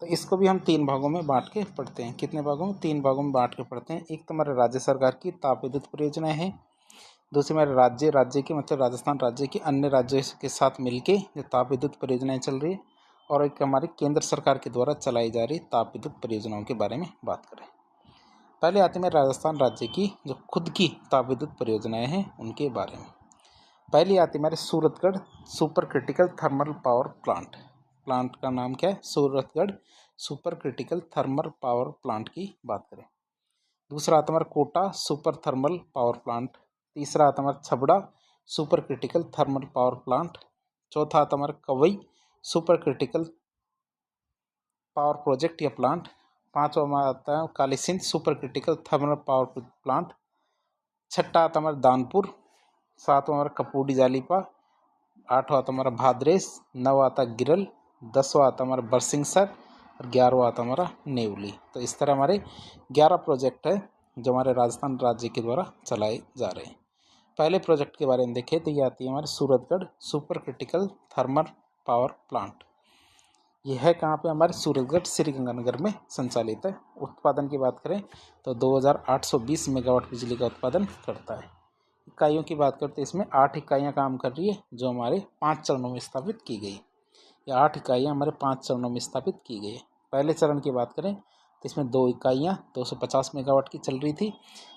तो इसको भी हम 3 भागों में बांट के पढ़ते हैं। कितने भागों में? 3 भागों में बांट के पढ़ते हैं। एक तो हमारे राज्य सरकार की ताप विद्युत परियोजना है, दूसरी हमारे राज्य की मतलब राजस्थान राज्य की अन्य राज्यों के साथ मिलके जो ताप विद्युत परियोजनाएं चल रही है, और एक हमारी केंद्र सरकार के द्वारा चलाई जा रही ताप विद्युत परियोजनाओं के बारे में बात करें। पहले आते हैं राजस्थान राज्य की जो खुद की ताप विद्युत परियोजनाएं हैं उनके बारे में। पहली आती है हमारे Suratgarh super critical thermal power plant. Plant का नाम क्या है? Suratgarh super critical thermal power plant की बात करें। दूसरा आता हमारा Kota super thermal power plant. तीसरा आता हमारा Chhabra super critical thermal power plant. चौथा आता हमारा Kawai super critical power project या प्लांट। पांचवा हमारा आता है Kali Sindh super critical thermal power plant. छठा आता हमारा दानपुर। सातवां हमारा कपूडी जालीपा। आठवां आता हमारा भाद्रेस। नवा आता गिरल। 10वां आता हमारा बरसिंगसर और 11वां आता हमारा नेवली। तो इस तरह हमारे 11 प्रोजेक्ट है जो हमारे राजस्थान राज्य के द्वारा चलाए जा रहे हैं। पहले प्रोजेक्ट के बारे में देखें तो ये आती है हमारे Suratgarh super critical thermal power plant. यह है कहाँ पे? हमारे सूरतगढ़ श्रीगंगानगर में संचालित है। उत्पादन की बात करें तो 2820 मेगावाट बिजली का उत्पादन करता है। इकाइयों की बात करते हैं इसमें 8 इकाइयाँ काम कर रही है जो हमारे 5 चरणों में स्थापित की गई। ये 8 इकाइयाँ हमारे 5 चरणों में स्थापित की गई है। पहले चरण की बात करें तो इसमें 2 इकाइयाँ 250 मेगावाट की चल रही थी,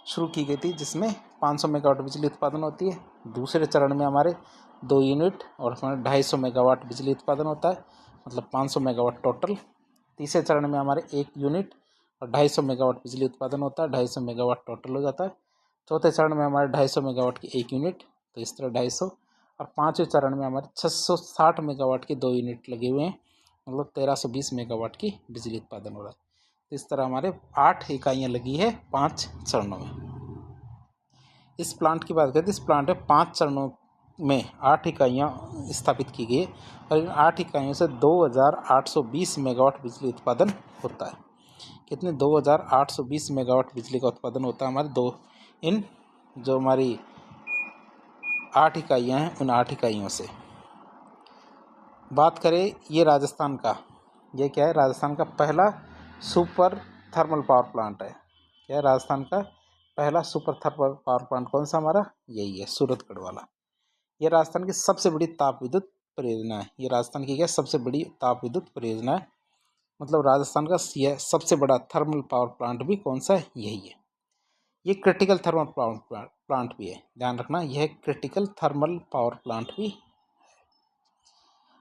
शुरू की गई थी, जिसमें 500 मेगावाट बिजली उत्पादन होती है। दूसरे चरण में हमारे 2 यूनिट और हमारे 250 मेगावाट बिजली उत्पादन होता है, मतलब 500 मेगावाट टोटल। तीसरे चरण में हमारे 1 यूनिट और 250 मेगावाट बिजली उत्पादन होता है, 250 मेगावाट टोटल हो जाता है। चौथे चरण में हमारे 250 मेगावाट की 1 यूनिट, तो इस तरह 250। और पाँचवें चरण में हमारे 660 मेगावाट के 2 यूनिट लगे हुए हैं, मतलब 1320 मेगावाट की बिजली उत्पादन हो रहा है। तो इस तरह हमारे 8 इकाइयाँ लगी है 5 चरणों में। इस प्लांट की बात करें तो इस प्लांट में 5 चरणों में 8 इकाइयाँ स्थापित की गई और इन 8 इकाइयों से 2820 मेगावाट बिजली उत्पादन होता है। कितने? 2820 मेगावाट बिजली का उत्पादन होता है हमारे इन जो हमारी 8 इकाइयाँ हैं उन 8 इकाइयों से। बात करें ये राजस्थान का, ये क्या है? राजस्थान का पहला सुपर थर्मल पावर प्लांट है। क्या है? राजस्थान का पहला सुपर थर्मल पावर प्लांट कौन सा? हमारा यही है, सूरतगढ़ वाला। ये राजस्थान की सबसे बड़ी ताप विद्युत परियोजना है। ये राजस्थान की क्या सबसे बड़ी ताप विद्युत परियोजना है, मतलब राजस्थान का यह सबसे बड़ा थर्मल पावर प्लांट भी कौन सा है? यही है। ये क्रिटिकल थर्मल पावर प्लांट भी है, ध्यान रखना, यह क्रिटिकल थर्मल पावर प्लांट भी।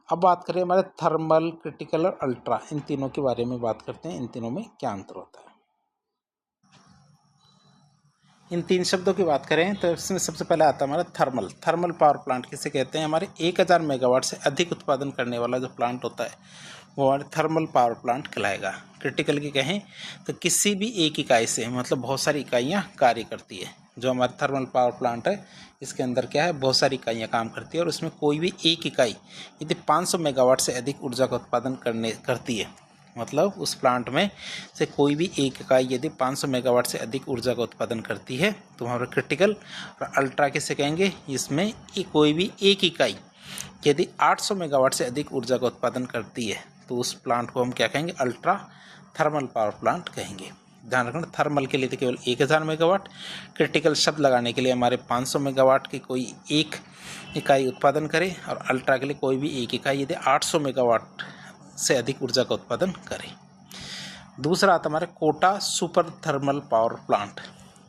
अब बात करें हमारे थर्मल, क्रिटिकल और अल्ट्रा, इन तीनों के बारे में बात करते हैं। इन तीनों में क्या अंतर होता है? इन 3 शब्दों की बात करें तो इसमें सबसे पहले आता है हमारा थर्मल। थर्मल पावर प्लांट किसे कहते हैं? हमारे 1000 मेगावाट से अधिक उत्पादन करने वाला जो प्लांट होता है वो हमारे थर्मल पावर प्लांट कहलाएगा। क्रिटिकल की कहें तो किसी भी एक इकाई से मतलब बहुत सारी इकाइयाँ कार्य करती है। जो हमारा थर्मल पावर प्लांट है इसके अंदर क्या है, बहुत सारी इकाइयाँ काम करती है और उसमें कोई भी एक इकाई यदि 500 मेगावाट से अधिक ऊर्जा का उत्पादन करती है, मतलब उस प्लांट में से कोई भी एक इकाई यदि 500 मेगावाट से अधिक ऊर्जा का उत्पादन करती है तो हमारा क्रिटिकल। और अल्ट्रा किसे कहेंगे? इसमें कोई भी एक इकाई यदि 800 मेगावाट से अधिक ऊर्जा का उत्पादन करती है तो उस प्लांट को हम क्या कहेंगे? अल्ट्रा थर्मल पावर प्लांट कहेंगे। ध्यान रखना, थर्मल के लिए तो केवल 1000 मेगावाट, क्रिटिकल शब्द लगाने के लिए हमारे 500 मेगावाट की कोई एक इकाई उत्पादन करे, और अल्ट्रा के लिए कोई भी एक इकाई यदि 800 मेगावाट से अधिक ऊर्जा का उत्पादन करें। दूसरा आता हमारे Kota super thermal power plant.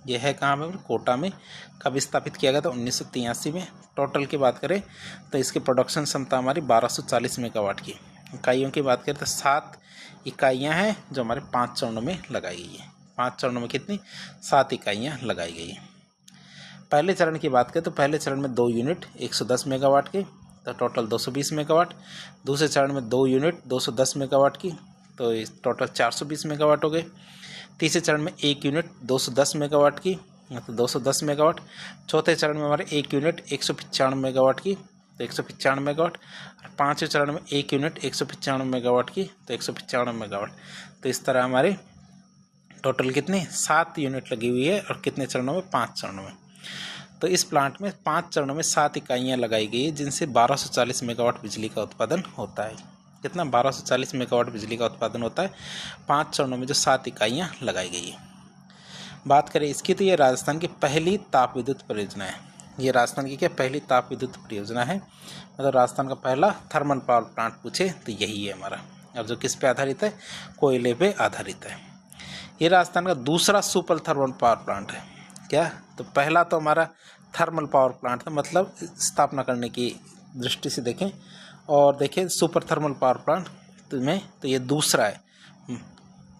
यह है कहाँ में? कोटा में। कब स्थापित किया गया था? 1983 में। टोटल की बात करें तो इसकी प्रोडक्शन क्षमता हमारी 1240 मेगावाट की। इकाइयों की बात करें तो 7 इकाइयाँ हैं जो हमारे 5 चरणों में लगाई गई है। 5 चरणों में कितनी? 7 इकाइयाँ लगाई गई है। पहले चरण की बात करें तो पहले चरण में 2 यूनिट 110 मेगावाट के, तो टोटल 220 मेगावाट। दूसरे चरण में 2 यूनिट 210 मेगावाट की, तो टोटल 420 मेगावाट हो गए। तीसरे चरण में 1 यूनिट 210 मेगावाट की, तो 210 मेगावाट। चौथे चरण में हमारे 1 यूनिट 195 मेगावाट की, तो 195 मेगावाट। और पाँचवें चरण में 1 यूनिट 195 मेगावाट की, तो 195 मेगावाट। तो इस तरह हमारे टोटल कितने? 7 यूनिट लगी हुई है। और कितने चरणों में? 5 चरणों में। तो इस प्लांट में 5 चरणों में 7 इकाइयाँ लगाई गई है जिनसे 1240 मेगावाट बिजली का उत्पादन होता है। कितना? 1240 मेगावाट बिजली का उत्पादन होता है 5 चरणों में जो 7 इकाइयाँ लगाई गई है। बात करें इसकी तो ये राजस्थान की पहली ताप विद्युत परियोजना है। ये राजस्थान की क्या पहली ताप विद्युत परियोजना है, मतलब राजस्थान का पहला थर्मल पावर प्लांट पूछे तो यही है हमारा। और जो किस पे आधारित है? कोयले पे आधारित है। ये राजस्थान का दूसरा सुपर थर्मल पावर प्लांट है। क्या? तो पहला तो हमारा थर्मल पावर प्लांट था, मतलब स्थापना करने की दृष्टि से देखें और देखें सुपर थर्मल पावर प्लांट तो ये दूसरा है,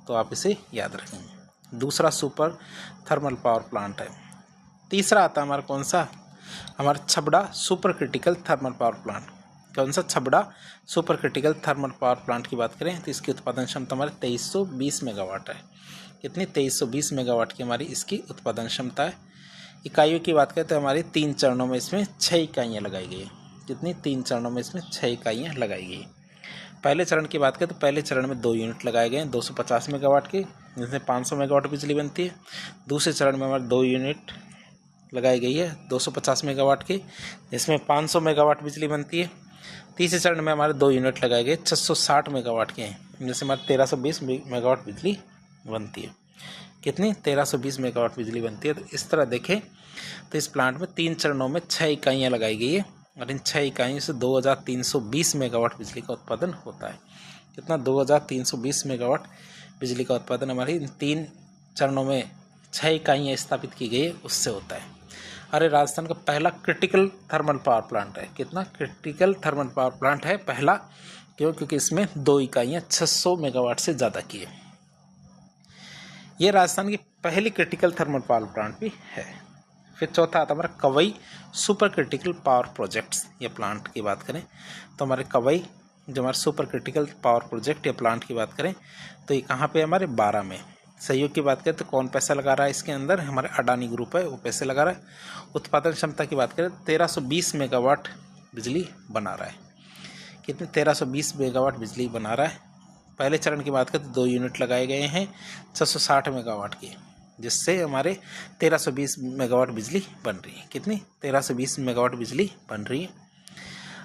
तो आप इसे याद रखेंगे। दूसरा सुपर थर्मल पावर प्लांट है। तीसरा आता है हमारा कौन सा? हमारा Chhabra super critical thermal power plant. कौन सा? Chhabra super critical thermal power plant की बात करें तो इसकी उत्पादन क्षमता हमारे 2320 मेगावाट है। कितनी? 2320 मेगावाट की हमारी इसकी उत्पादन क्षमता है। इकाइयों की बात करें तो हमारी 3 चरणों में इसमें 6 इकाइयाँ लगाई गई। कितनी? 3 चरणों में इसमें 6 इकाइयाँ लगाई गई। पहले चरण की बात करें तो पहले चरण में 2 यूनिट लगाए गए हैं 250 मेगावाट के, जिसमें 500 मेगावाट बिजली बनती है। दूसरे चरण में हमारे 2 यूनिट लगाई गई है 250 मेगावाट की, जिसमें 500 मेगावाट बिजली बनती है। तीसरे चरण में हमारे 2 यूनिट लगाए गए 660 मेगावाट के हैं, जिससे हमारे 1320 मेगावाट बिजली बनती है। कितनी? 1320 मेगावाट बिजली बनती है। तो इस तरह देखें तो इस प्लांट में 3 चरणों में 6 इकाइयाँ लगाई गई है और इन 6 इकाइयों से 2320 मेगावाट बिजली का उत्पादन होता है। कितना? 2320 मेगावाट बिजली का उत्पादन हमारी इन 3 चरणों में 6 इकाइयाँ स्थापित की गई है उससे होता है। अरे राजस्थान का पहला क्रिटिकल थर्मल पावर प्लांट है। कितना? क्रिटिकल थर्मल पावर प्लांट है पहला। क्यों? क्योंकि इसमें 2 इकाइयाँ 600 मेगावाट से ज़्यादा की है। ये राजस्थान की पहली क्रिटिकल थर्मल पावर प्लांट भी है। फिर चौथा आता हमारा Kawai super critical power projects. ये प्लांट की बात करें तो हमारे कवई जो हमारे सुपर क्रिटिकल पावर प्रोजेक्ट या प्लांट की बात करें तो ये कहाँ पे? हमारे 12 में। सहयोग की बात करें तो कौन पैसा लगा रहा है इसके अंदर? हमारे अडानी ग्रुप है, वो पैसे लगा रहा है। उत्पादन क्षमता की बात करें 1320 मेगावाट बिजली बना रहा है। कितने? 1320 मेगावाट बिजली बना रहा है। पहले चरण की बात करें तो 2 यूनिट लगाए गए हैं 660 मेगावाट के, जिससे हमारे 1320 मेगावाट बिजली बन रही है। कितनी? 1320 मेगावाट बिजली बन रही है।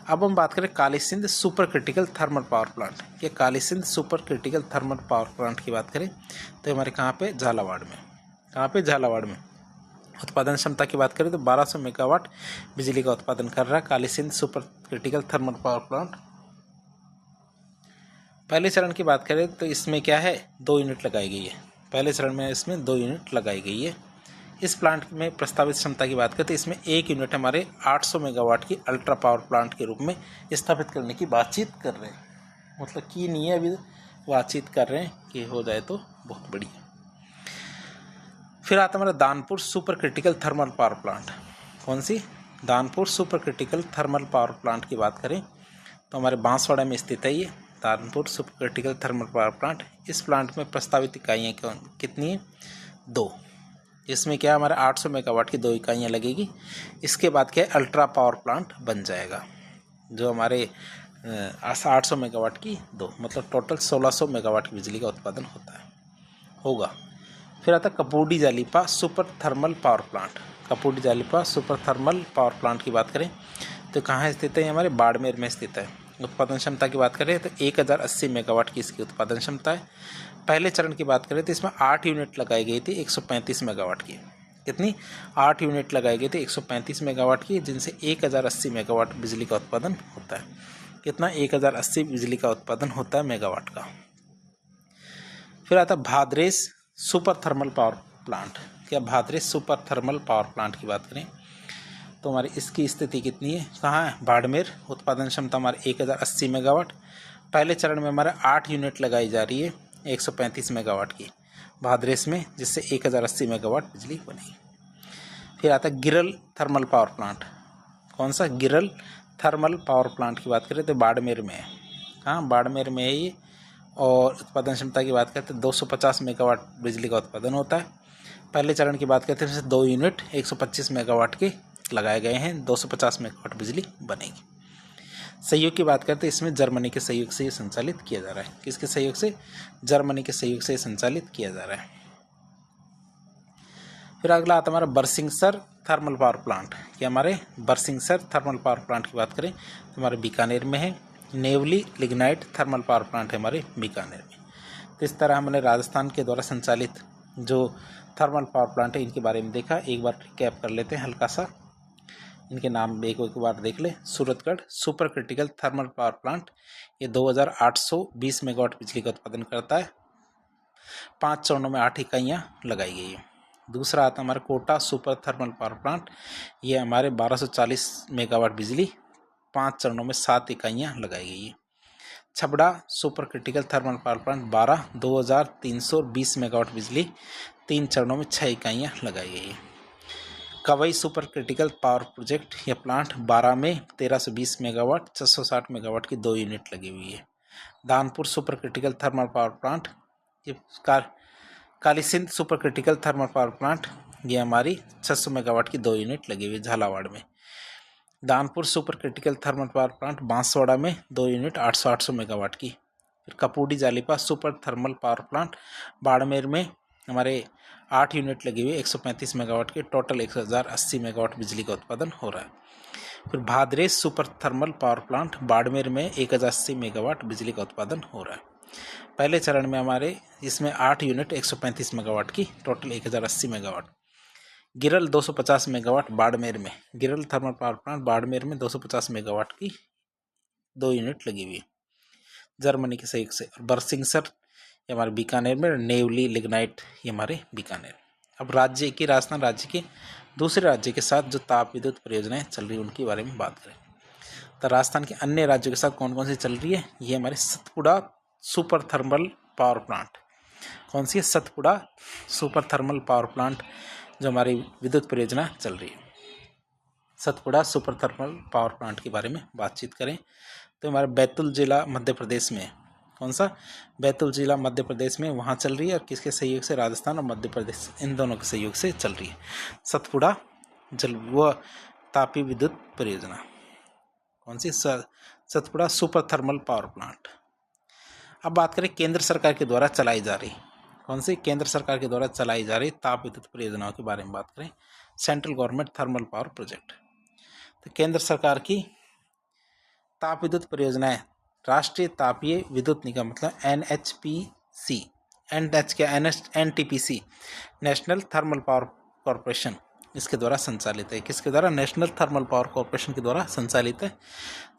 अब हम बात करें Kali Sindh super critical thermal power plant. ये Kali Sindh super critical thermal power plant की बात करें तो हमारे कहाँ पे? झालावाड़ में। कहाँ पे? झालावाड़ में। उत्पादन क्षमता की बात करें तो 1200 मेगावाट बिजली का उत्पादन कर रहा है Kali Sindh super critical thermal power plant. पहले चरण की बात करें तो इसमें क्या है? 2 यूनिट लगाई गई है। पहले चरण में इसमें 2 यूनिट लगाई गई है। इस प्लांट में प्रस्तावित क्षमता की बात करें तो इसमें 1 यूनिट हमारे 800 मेगावाट की अल्ट्रा पावर प्लांट के रूप में स्थापित करने की बातचीत कर रहे हैं। मतलब की नहीं है, अभी बातचीत कर रहे हैं कि हो जाए तो बहुत बढ़िया। फिर आता हमारा Danpur super critical thermal power plant. कौन सी? Danpur super critical thermal power plant की बात करें तो हमारे बांसवाड़ा में स्थित है ये Danpur super critical thermal power plant. इस प्लांट में प्रस्तावित इकाइयाँ कितनी हैं? 2। इसमें क्या हमारे 800 मेगावाट की 2 इकाइयाँ लगेगी। इसके बाद क्या है, अल्ट्रा पावर प्लांट बन जाएगा जो हमारे 800 मेगावाट की 2, मतलब टोटल 1600 मेगावाट की बिजली का उत्पादन होगा। फिर आता Kapurdi Jalipa super thermal power plant. Kapurdi Jalipa super thermal power plant की बात करें तो कहाँ स्थित है? हमारे बाड़मेर में स्थित है। उत्पादन क्षमता की बात करें तो 1080 मेगावाट की इसकी उत्पादन क्षमता है। पहले चरण की बात करें तो इसमें 8 यूनिट लगाई गई थी 135 मेगावाट की। कितनी? 8 यूनिट लगाई गई थी 135 मेगावाट की, जिनसे 1080 मेगावाट बिजली का उत्पादन होता है। कितना? 1080 बिजली का उत्पादन होता है मेगावाट का। फिर आता भाद्रेस सुपर थर्मल पावर प्लांट। क्या भाद्रेस सुपर थर्मल पावर प्लांट की बात करें तो हमारी इसकी स्थिति कितनी है? कहाँ है? बाड़मेर। उत्पादन क्षमता हमारे 1080 मेगावाट। पहले चरण में हमारे 8 यूनिट लगाई जा रही है 135 मेगावाट की भाद्रेस में, जिससे 1080 मेगावाट बिजली बनेगी। फिर आता है गिरल थर्मल पावर प्लांट। कौन सा? गिरल थर्मल पावर प्लांट की बात करें तो बाड़मेर में है। कहाँ? बाड़मेर में है ये। और उत्पादन क्षमता की बात करते हैं 250 मेगावाट बिजली का उत्पादन होता है। पहले चरण की बात करते हैं जैसे 2 यूनिट 125 मेगावाट के लगाए गए हैं, 250 मेगावाट बिजली बनेगी। सहयोग की बात करते हैं इसमें जर्मनी के सहयोग से ये संचालित किया जा रहा है। किसके सहयोग से? जर्मनी के सहयोग से संचालित किया जा रहा है। फिर अगला आता हमारा बरसिंगसर थर्मल पावर प्लांट। कि हमारे बरसिंगसर थर्मल पावर प्लांट की बात करें तो हमारे बीकानेर में है। Neyveli lignite thermal power plant है हमारे बीकानेर में। तो इस तरह हमने राजस्थान के द्वारा संचालित जो थर्मल पावर प्लांट है इनके बारे में देखा। एक बार रिकैप कर लेते हैं हल्का सा, इनके नाम एक बार देख ले। Suratgarh super critical thermal power plant, ये 2820 मेगावाट बिजली का उत्पादन करता है। 5 चरणों में 8 इकाइयाँ लगाई गई है। दूसरा आता हमारा Kota super thermal power plant, ये हमारे 1240 मेगावाट बिजली, 5 चरणों में 7 इकाइयाँ लगाई गई है। Chhabra super critical thermal power plant 2320 megawatt बिजली, 3 चरणों में 6 इकाइयाँ लगाई गई है। कवई सुपर क्रिटिकल पावर प्रोजेक्ट, यह प्लांट 12 में 1320 मेगावाट 660 मेगावाट की 2 यूनिट लगी हुई है। Danpur super critical thermal power plant, ये Kalisindh super critical thermal power plant, ये हमारी 600 मेगावाट की 2 यूनिट लगी हुई है झालावाड़ में। Danpur super critical thermal power plant Banswara में 2 यूनिट 800 मेगावाट की। फिर Kapurdi Jalipa super thermal power plant Barmer में हमारे 8 यूनिट लगी हुई 135 मेगावाट के, टोटल 1080 मेगावाट बिजली का उत्पादन हो रहा है। फिर Bhadresh super thermal power plant Barmer में 1080 मेगावाट बिजली का उत्पादन हो रहा है। पहले चरण में हमारे इसमें 8 यूनिट 135 मेगावाट की, टोटल 1080 मेगावाट। गिरल 250 मेगावाट बाड़मेर में, गिरल थर्मल पावर प्लांट बाड़मेर में 250 मेगावाट की 2 यूनिट लगी हुई है जर्मनी के सहयोग से। और बरसिंगसर ये हमारे बीकानेर में, नेवली लिग्नाइट ये हमारे बीकानेर। अब राज्य की राजस्थान राज्य के दूसरे राज्य के साथ जो ताप विद्युत परियोजनाएं चल रही है उनके बारे में बात करें तो राजस्थान के अन्य राज्यों के साथ कौन कौन सी चल रही है? ये हमारे Satpura super thermal power plant. कौन सी है? Satpura super thermal power plant जो हमारी विद्युत परियोजना चल रही है। Satpura super thermal power plant के बारे में बातचीत करें तो हमारे बैतूल जिला मध्य प्रदेश में, कौन सा? बैतूल जिला मध्य प्रदेश में वहाँ चल रही है। और किसके सहयोग से? राजस्थान और मध्य प्रदेश इन दोनों के सहयोग से चल रही है सतपुड़ा व तापी विद्युत परियोजना। कौन सी? Satpura super thermal power plant. अब बात करें केंद्र सरकार के द्वारा चलाई जा रही, कौन सी? केंद्र सरकार के द्वारा चलाई जा रही ताप विद्युत परियोजनाओं के बारे में बात करें, central government thermal power project. तो केंद्र सरकार की ताप विद्युत परियोजनाएं राष्ट्रीय तापीय विद्युत निगम मतलब NHPC, NTPC national thermal power corporation इसके द्वारा संचालित है। किसके द्वारा? नेशनल थर्मल पावर कॉरपोरेशन के द्वारा संचालित है।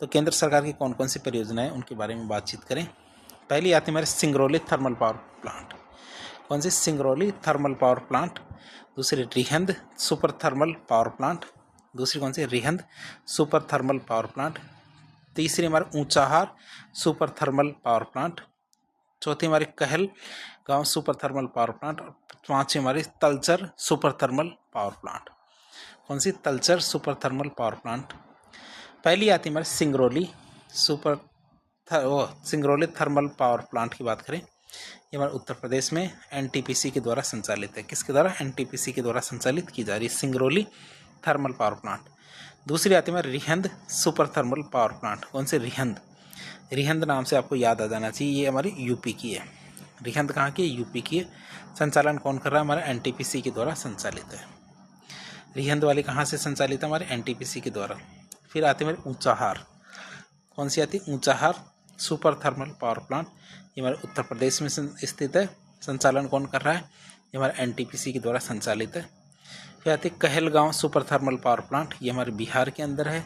तो केंद्र सरकार की कौन कौन सी परियोजनाएं उनके बारे में बातचीत करें। पहली आती है हमारे सिंगरौली थर्मल पावर प्लांट। कौन सी? Singrauli thermal power plant. दूसरी Rihand super thermal power plant. दूसरी कौन सी? Rihand super thermal power plant. तीसरी हमारे Unchahar super thermal power plant. चौथी हमारी कहल गांव सुपर थर्मल पावर प्लांट और पांचवी हमारी Talcher super thermal power plant. कौन सी? Talcher super thermal power plant. पहली आती हमारी Singrauli Singrauli thermal power plant की बात करें, ये हमारे उत्तर प्रदेश में एनटीपीसी के द्वारा संचालित है। किसके द्वारा? एनटीपीसी के द्वारा संचालित की जा रही है सिंगरौली थर्मल पावर प्लांट। दूसरी आती है हमारी Rihand super thermal power plant. कौन से? रिहंद। रिहंद नाम से आपको याद आ जाना चाहिए, ये हमारी यूपी की है। रिहंद कहाँ की? यूपी की है। संचालन कौन कर रहा है? हमारे एनटीपीसी के द्वारा संचालित है। रिहंद वाली कहाँ से संचालित है? हमारे एनटीपीसी के द्वारा। फिर आती है हमारी ऊंचाहार। कौन सी आती है? Unchahar super thermal power plant, ये हमारे उत्तर प्रदेश में स्थित है। संचालन कौन कर रहा है? ये हमारे एनटीपीसी के द्वारा संचालित है। फिर आती है Kahalgaon super thermal power plant, ये हमारे बिहार के अंदर है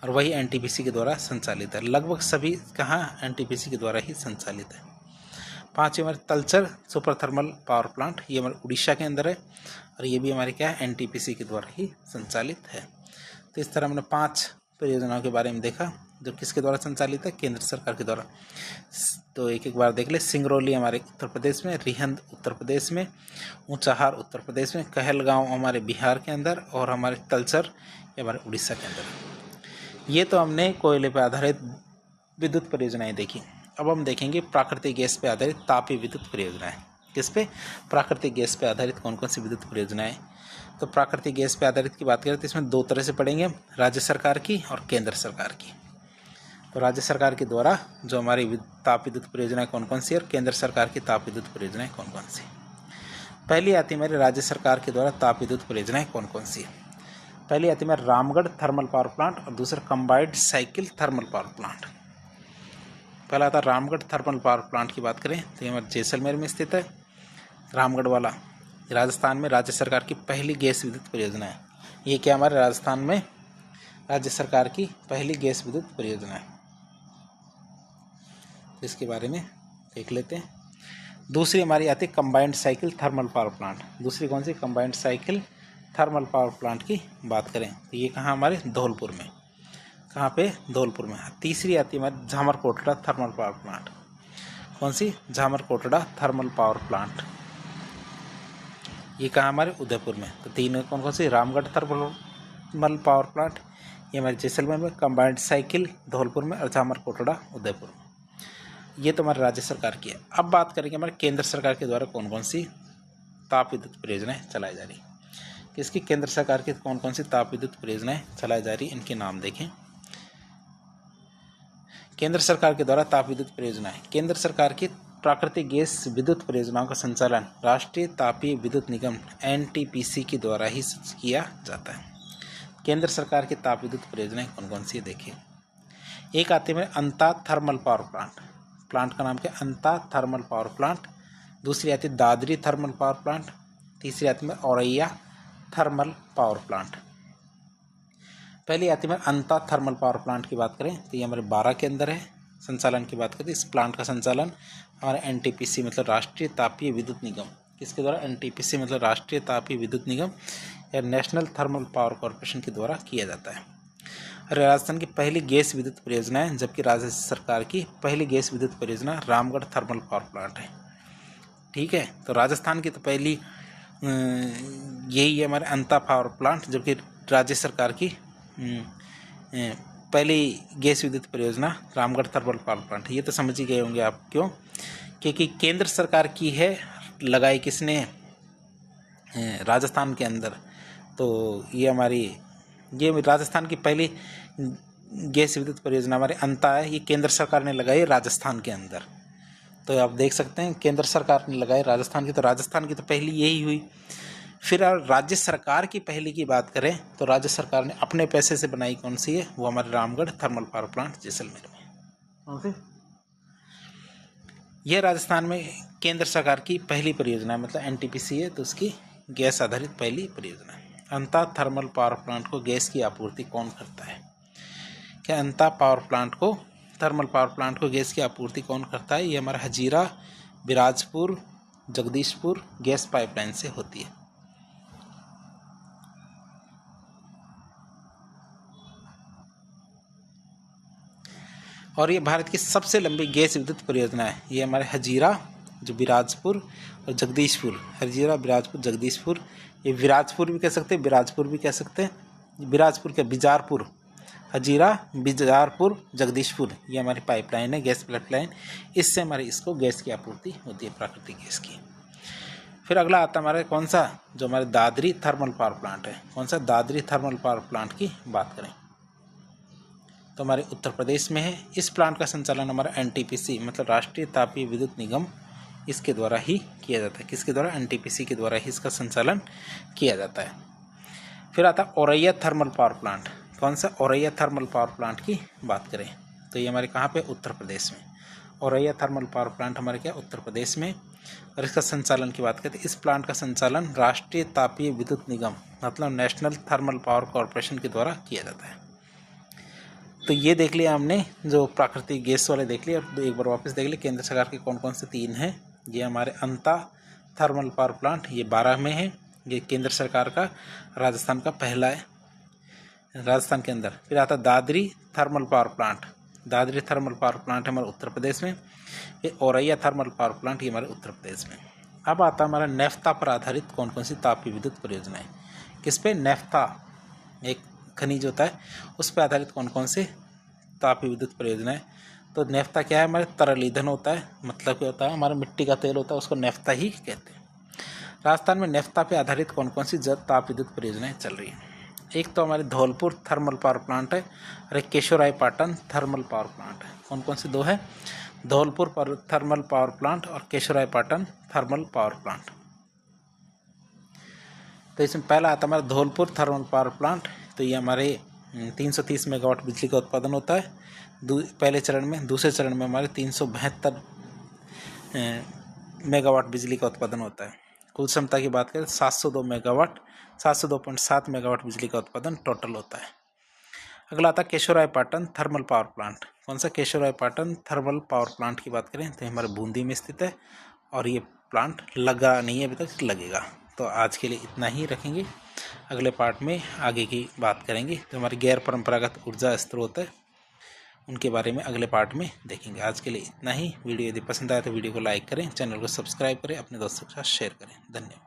और वही एनटीपीसी के द्वारा संचालित है। लगभग सभी कहाँ? एनटीपीसी के द्वारा ही संचालित है। पांचवी हमारे Talcher super thermal power plant, ये हमारे उड़ीसा के अंदर है और ये भी हमारे क्या है? एनटीपीसी के द्वारा ही संचालित है। तो इस तरह हमने 5 परियोजनाओं के बारे में देखा जो किसके द्वारा संचालित है? केंद्र सरकार के द्वारा। तो एक एक बार देख ले। सिंगरौली हमारे उत्तर प्रदेश में, रिहंद उत्तर प्रदेश में, ऊंचाहार उत्तर प्रदेश में, कहलगांव हमारे बिहार के अंदर और हमारे तलचर ये हमारे उड़ीसा के अंदर। ये तो हमने कोयले पर आधारित विद्युत परियोजनाएं देखी। अब हम देखेंगे प्राकृतिक गैस पर आधारित तापीय विद्युत परियोजनाएं। किस पे? प्राकृतिक गैस पर आधारित कौन कौन सी विद्युत परियोजनाएं? तो प्राकृतिक गैस पर आधारित की बात करें तो इसमें 2 तरह से पढ़ेंगे, राज्य सरकार की और केंद्र सरकार की। तो राज्य सरकार के द्वारा जो हमारी ताप विद्युत परियोजनाएं कौन कौन सी और केंद्र सरकार की ताप विद्युत परियोजनाएं कौन कौन सी? पहली आती है हमारी राज्य सरकार के द्वारा ताप विद्युत परियोजनाएं कौन कौन सी? पहली आती है हमारी रामगढ़ थर्मल पावर प्लांट और दूसरा combined cycle thermal power plant. पहला आता है रामगढ़ थर्मल पावर प्लांट की बात करें तो ये हमारे जैसलमेर में स्थित है। रामगढ़ वाला राजस्थान में राज्य सरकार की पहली गैस विद्युत परियोजना है। ये क्या? हमारे राजस्थान में राज्य सरकार की पहली गैस विद्युत परियोजना है। इसके बारे में देख लेते हैं। दूसरी हमारी आती है combined cycle thermal power plant. दूसरी कौन सी? Combined cycle thermal power plant की बात करें तो ये कहाँ? हमारे धौलपुर में। कहाँ पे? धौलपुर में। तीसरी आती है हमारी झामरकोटड़ा थर्मल पावर प्लांट। कौन सी? झामरकोटड़ा थर्मल पावर प्लांट, ये कहाँ? हमारे उदयपुर में। तो 3 कौन कौन सी? रामगढ़ थर्मल पावर प्लांट ये हमारे जैसलमेर में, कंबाइंड साइकिल धौलपुर में और झामरकोटड़ा उदयपुर में। ये तो हमारे राज्य सरकार की है। अब बात करेंगे हमारे केंद्र सरकार के द्वारा कौन कौन सी ताप विद्युत परियोजनाएं चलाई जा रही। किसकी? केंद्र सरकार की कौन कौन सी ताप विद्युत परियोजनाएं चलाई जा रही, इनके नाम देखें। केंद्र सरकार के द्वारा ताप विद्युत परियोजनाएं। केंद्र सरकार की प्राकृतिक गैस विद्युत परियोजनाओं का संचालन राष्ट्रीय तापीय विद्युत निगम एनटीपीसी के द्वारा ही किया जाता है। केंद्र सरकार की ताप विद्युत परियोजनाएं कौन कौन सी है देखिए। एक आती है अंता थर्मल पावर प्लांट। प्लांट का नाम क्या? अंता थर्मल पावर प्लांट। दूसरी आती है दादरी थर्मल पावर प्लांट। तीसरी आती है औरैया थर्मल पावर प्लांट। पहली आती है अंता थर्मल पावर प्लांट की बात करें तो ये हमारे 12 के अंदर है। संचालन की बात करें इस प्लांट का संचालन हमारे एनटीपीसी मतलब राष्ट्रीय तापीय विद्युत निगम, किसके द्वारा? एनटीपीसी मतलब राष्ट्रीय तापीय विद्युत निगम या नेशनल थर्मल पावर कॉरपोरेशन के द्वारा किया जाता है। और राजस्थान की पहली गैस विद्युत परियोजना है, जबकि राज्य सरकार की पहली गैस विद्युत परियोजना रामगढ़ थर्मल पावर प्लांट है। ठीक है, तो राजस्थान की तो पहली यही है हमारे अंता पावर प्लांट, जबकि राज्य सरकार की पहली गैस विद्युत परियोजना रामगढ़ थर्मल पावर प्लांट। ये तो समझ ही गए होंगे आप, क्यों? क्योंकि केंद्र सरकार की है, लगाई किसने? राजस्थान के अंदर। तो ये राजस्थान की पहली गैस विद्युत परियोजना हमारे अंता है, ये केंद्र सरकार ने लगाई राजस्थान के अंदर। तो आप देख सकते हैं केंद्र सरकार ने लगाई राजस्थान की, तो राजस्थान की तो पहली यही हुई। फिर राज्य सरकार की पहली की बात करें तो राज्य सरकार ने अपने पैसे से बनाई कौन सी है? वो हमारे Ramgarh thermal power plant Jaisalmer में। कौन सी? यह राजस्थान में केंद्र सरकार की पहली परियोजना है, मतलब एनटीपीसी है तो उसकी गैस आधारित पहली परियोजना है। अंता थर्मल पावर प्लांट को गैस की आपूर्ति कौन करता है? क्या अंता पावर प्लांट को थर्मल पावर प्लांट को गैस की आपूर्ति कौन करता है? ये हमारा हजीरा, बिराजपुर, जगदीशपुर गैस पाइपलाइन से होती है। और ये भारत की सबसे लंबी गैस विद्युत परियोजना है। ये हमारे हजीरा जो बिराजपुर और जगदीशपुर, हजीरा बिराजपुर जगदीशपुर, ये विराजपुर भी कह सकते हैं, बिराजपुर भी कह सकते हैं, बिराजपुर के बिजारपुर, हजीरा बिजारपुर जगदीशपुर, ये हमारी पाइपलाइन है, गैस पाइपलाइन। इससे हमारी इसको गैस की आपूर्ति होती है, प्राकृतिक गैस की। फिर अगला आता है हमारे कौन सा, जो हमारे दादरी थर्मल पावर प्लांट है। कौन सा, दादरी थर्मल पावर प्लांट की बात करें तो हमारे उत्तर प्रदेश में है। इस प्लांट का संचालन हमारा एनटीपीसी मतलब राष्ट्रीय तापीय विद्युत निगम इसके द्वारा ही किया जाता है। किसके द्वारा, एनटीपीसी के द्वारा ही इसका संचालन किया जाता है। फिर आता है औरैया थर्मल पावर प्लांट। कौन सा, औरैया थर्मल पावर प्लांट की बात करें तो ये हमारे कहाँ पे, उत्तर प्रदेश में। औरैया थर्मल पावर प्लांट हमारे क्या, उत्तर प्रदेश में। और इसका संचालन की बात करें तो इस प्लांट का संचालन राष्ट्रीय तापीय विद्युत निगम मतलब नेशनल थर्मल पावर कॉरपोरेशन के द्वारा किया जाता है। तो ये देख लिया हमने, जो प्राकृतिक गैस वाले देख लिया। और एक बार वापस देख लिया केंद्र सरकार के कौन कौन से 3 हैं। ये हमारे अंता थर्मल पावर प्लांट, ये 12 में है, ये केंद्र सरकार का, राजस्थान का पहला है, राजस्थान के अंदर। फिर आता Dadri thermal power plant, Dadri thermal power plant हमारे उत्तर प्रदेश में। ये औरैया थर्मल पावर प्लांट ये हमारे उत्तर प्रदेश में। अब आता हमारा नेफ्ता पर आधारित कौन कौन सी तापीय विद्युत परियोजनाएं। किस पे, नेफ्ता एक खनिज होता है, उस पर आधारित कौन कौन से तापीय विद्युत परियोजनाएं। तो नेफ्ता क्या है, हमारे तरल ईंधन होता है, मतलब क्या होता है, हमारा मिट्टी का तेल होता है, उसको नेफ्ता ही कहते हैं। राजस्थान में नेफ्ता पे आधारित कौन कौन सी ताप विद्युत परियोजनाएं चल रही हैं। एक तो हमारे धौलपुर थर्मल पावर प्लांट है और एक केशोरायपाटन थर्मल पावर प्लांट है। कौन कौन से 2 है, धौलपुर थर्मल पावर प्लांट और केशोरायपाटन थर्मल पावर प्लांट। तो इसमें पहला आता है हमारा धौलपुर थर्मल पावर प्लांट। तो ये हमारे 330 मेगावाट बिजली का उत्पादन होता है पहले चरण में। दूसरे चरण में हमारे 372 मेगावाट बिजली का उत्पादन होता है। कुल क्षमता की बात करें 702 मेगावाट, 702.7 मेगावाट बिजली का उत्पादन टोटल होता है। अगला आता है केशोरायपाटन थर्मल पावर प्लांट। कौन सा, केशोरायपाटन थर्मल पावर प्लांट की बात करें तो हमारे बूंदी में स्थित है और ये प्लांट लगा नहीं है अभी तक, लगेगा। तो आज के लिए इतना ही रखेंगे, अगले पार्ट में आगे की बात करेंगे। जो हमारे गैर परंपरागत ऊर्जा स्रोत है उनके बारे में अगले पार्ट में देखेंगे। आज के लिए इतना ही। वीडियो यदि पसंद आए तो वीडियो को लाइक करें, चैनल को सब्सक्राइब करें, अपने दोस्तों के साथ शेयर करें। धन्यवाद।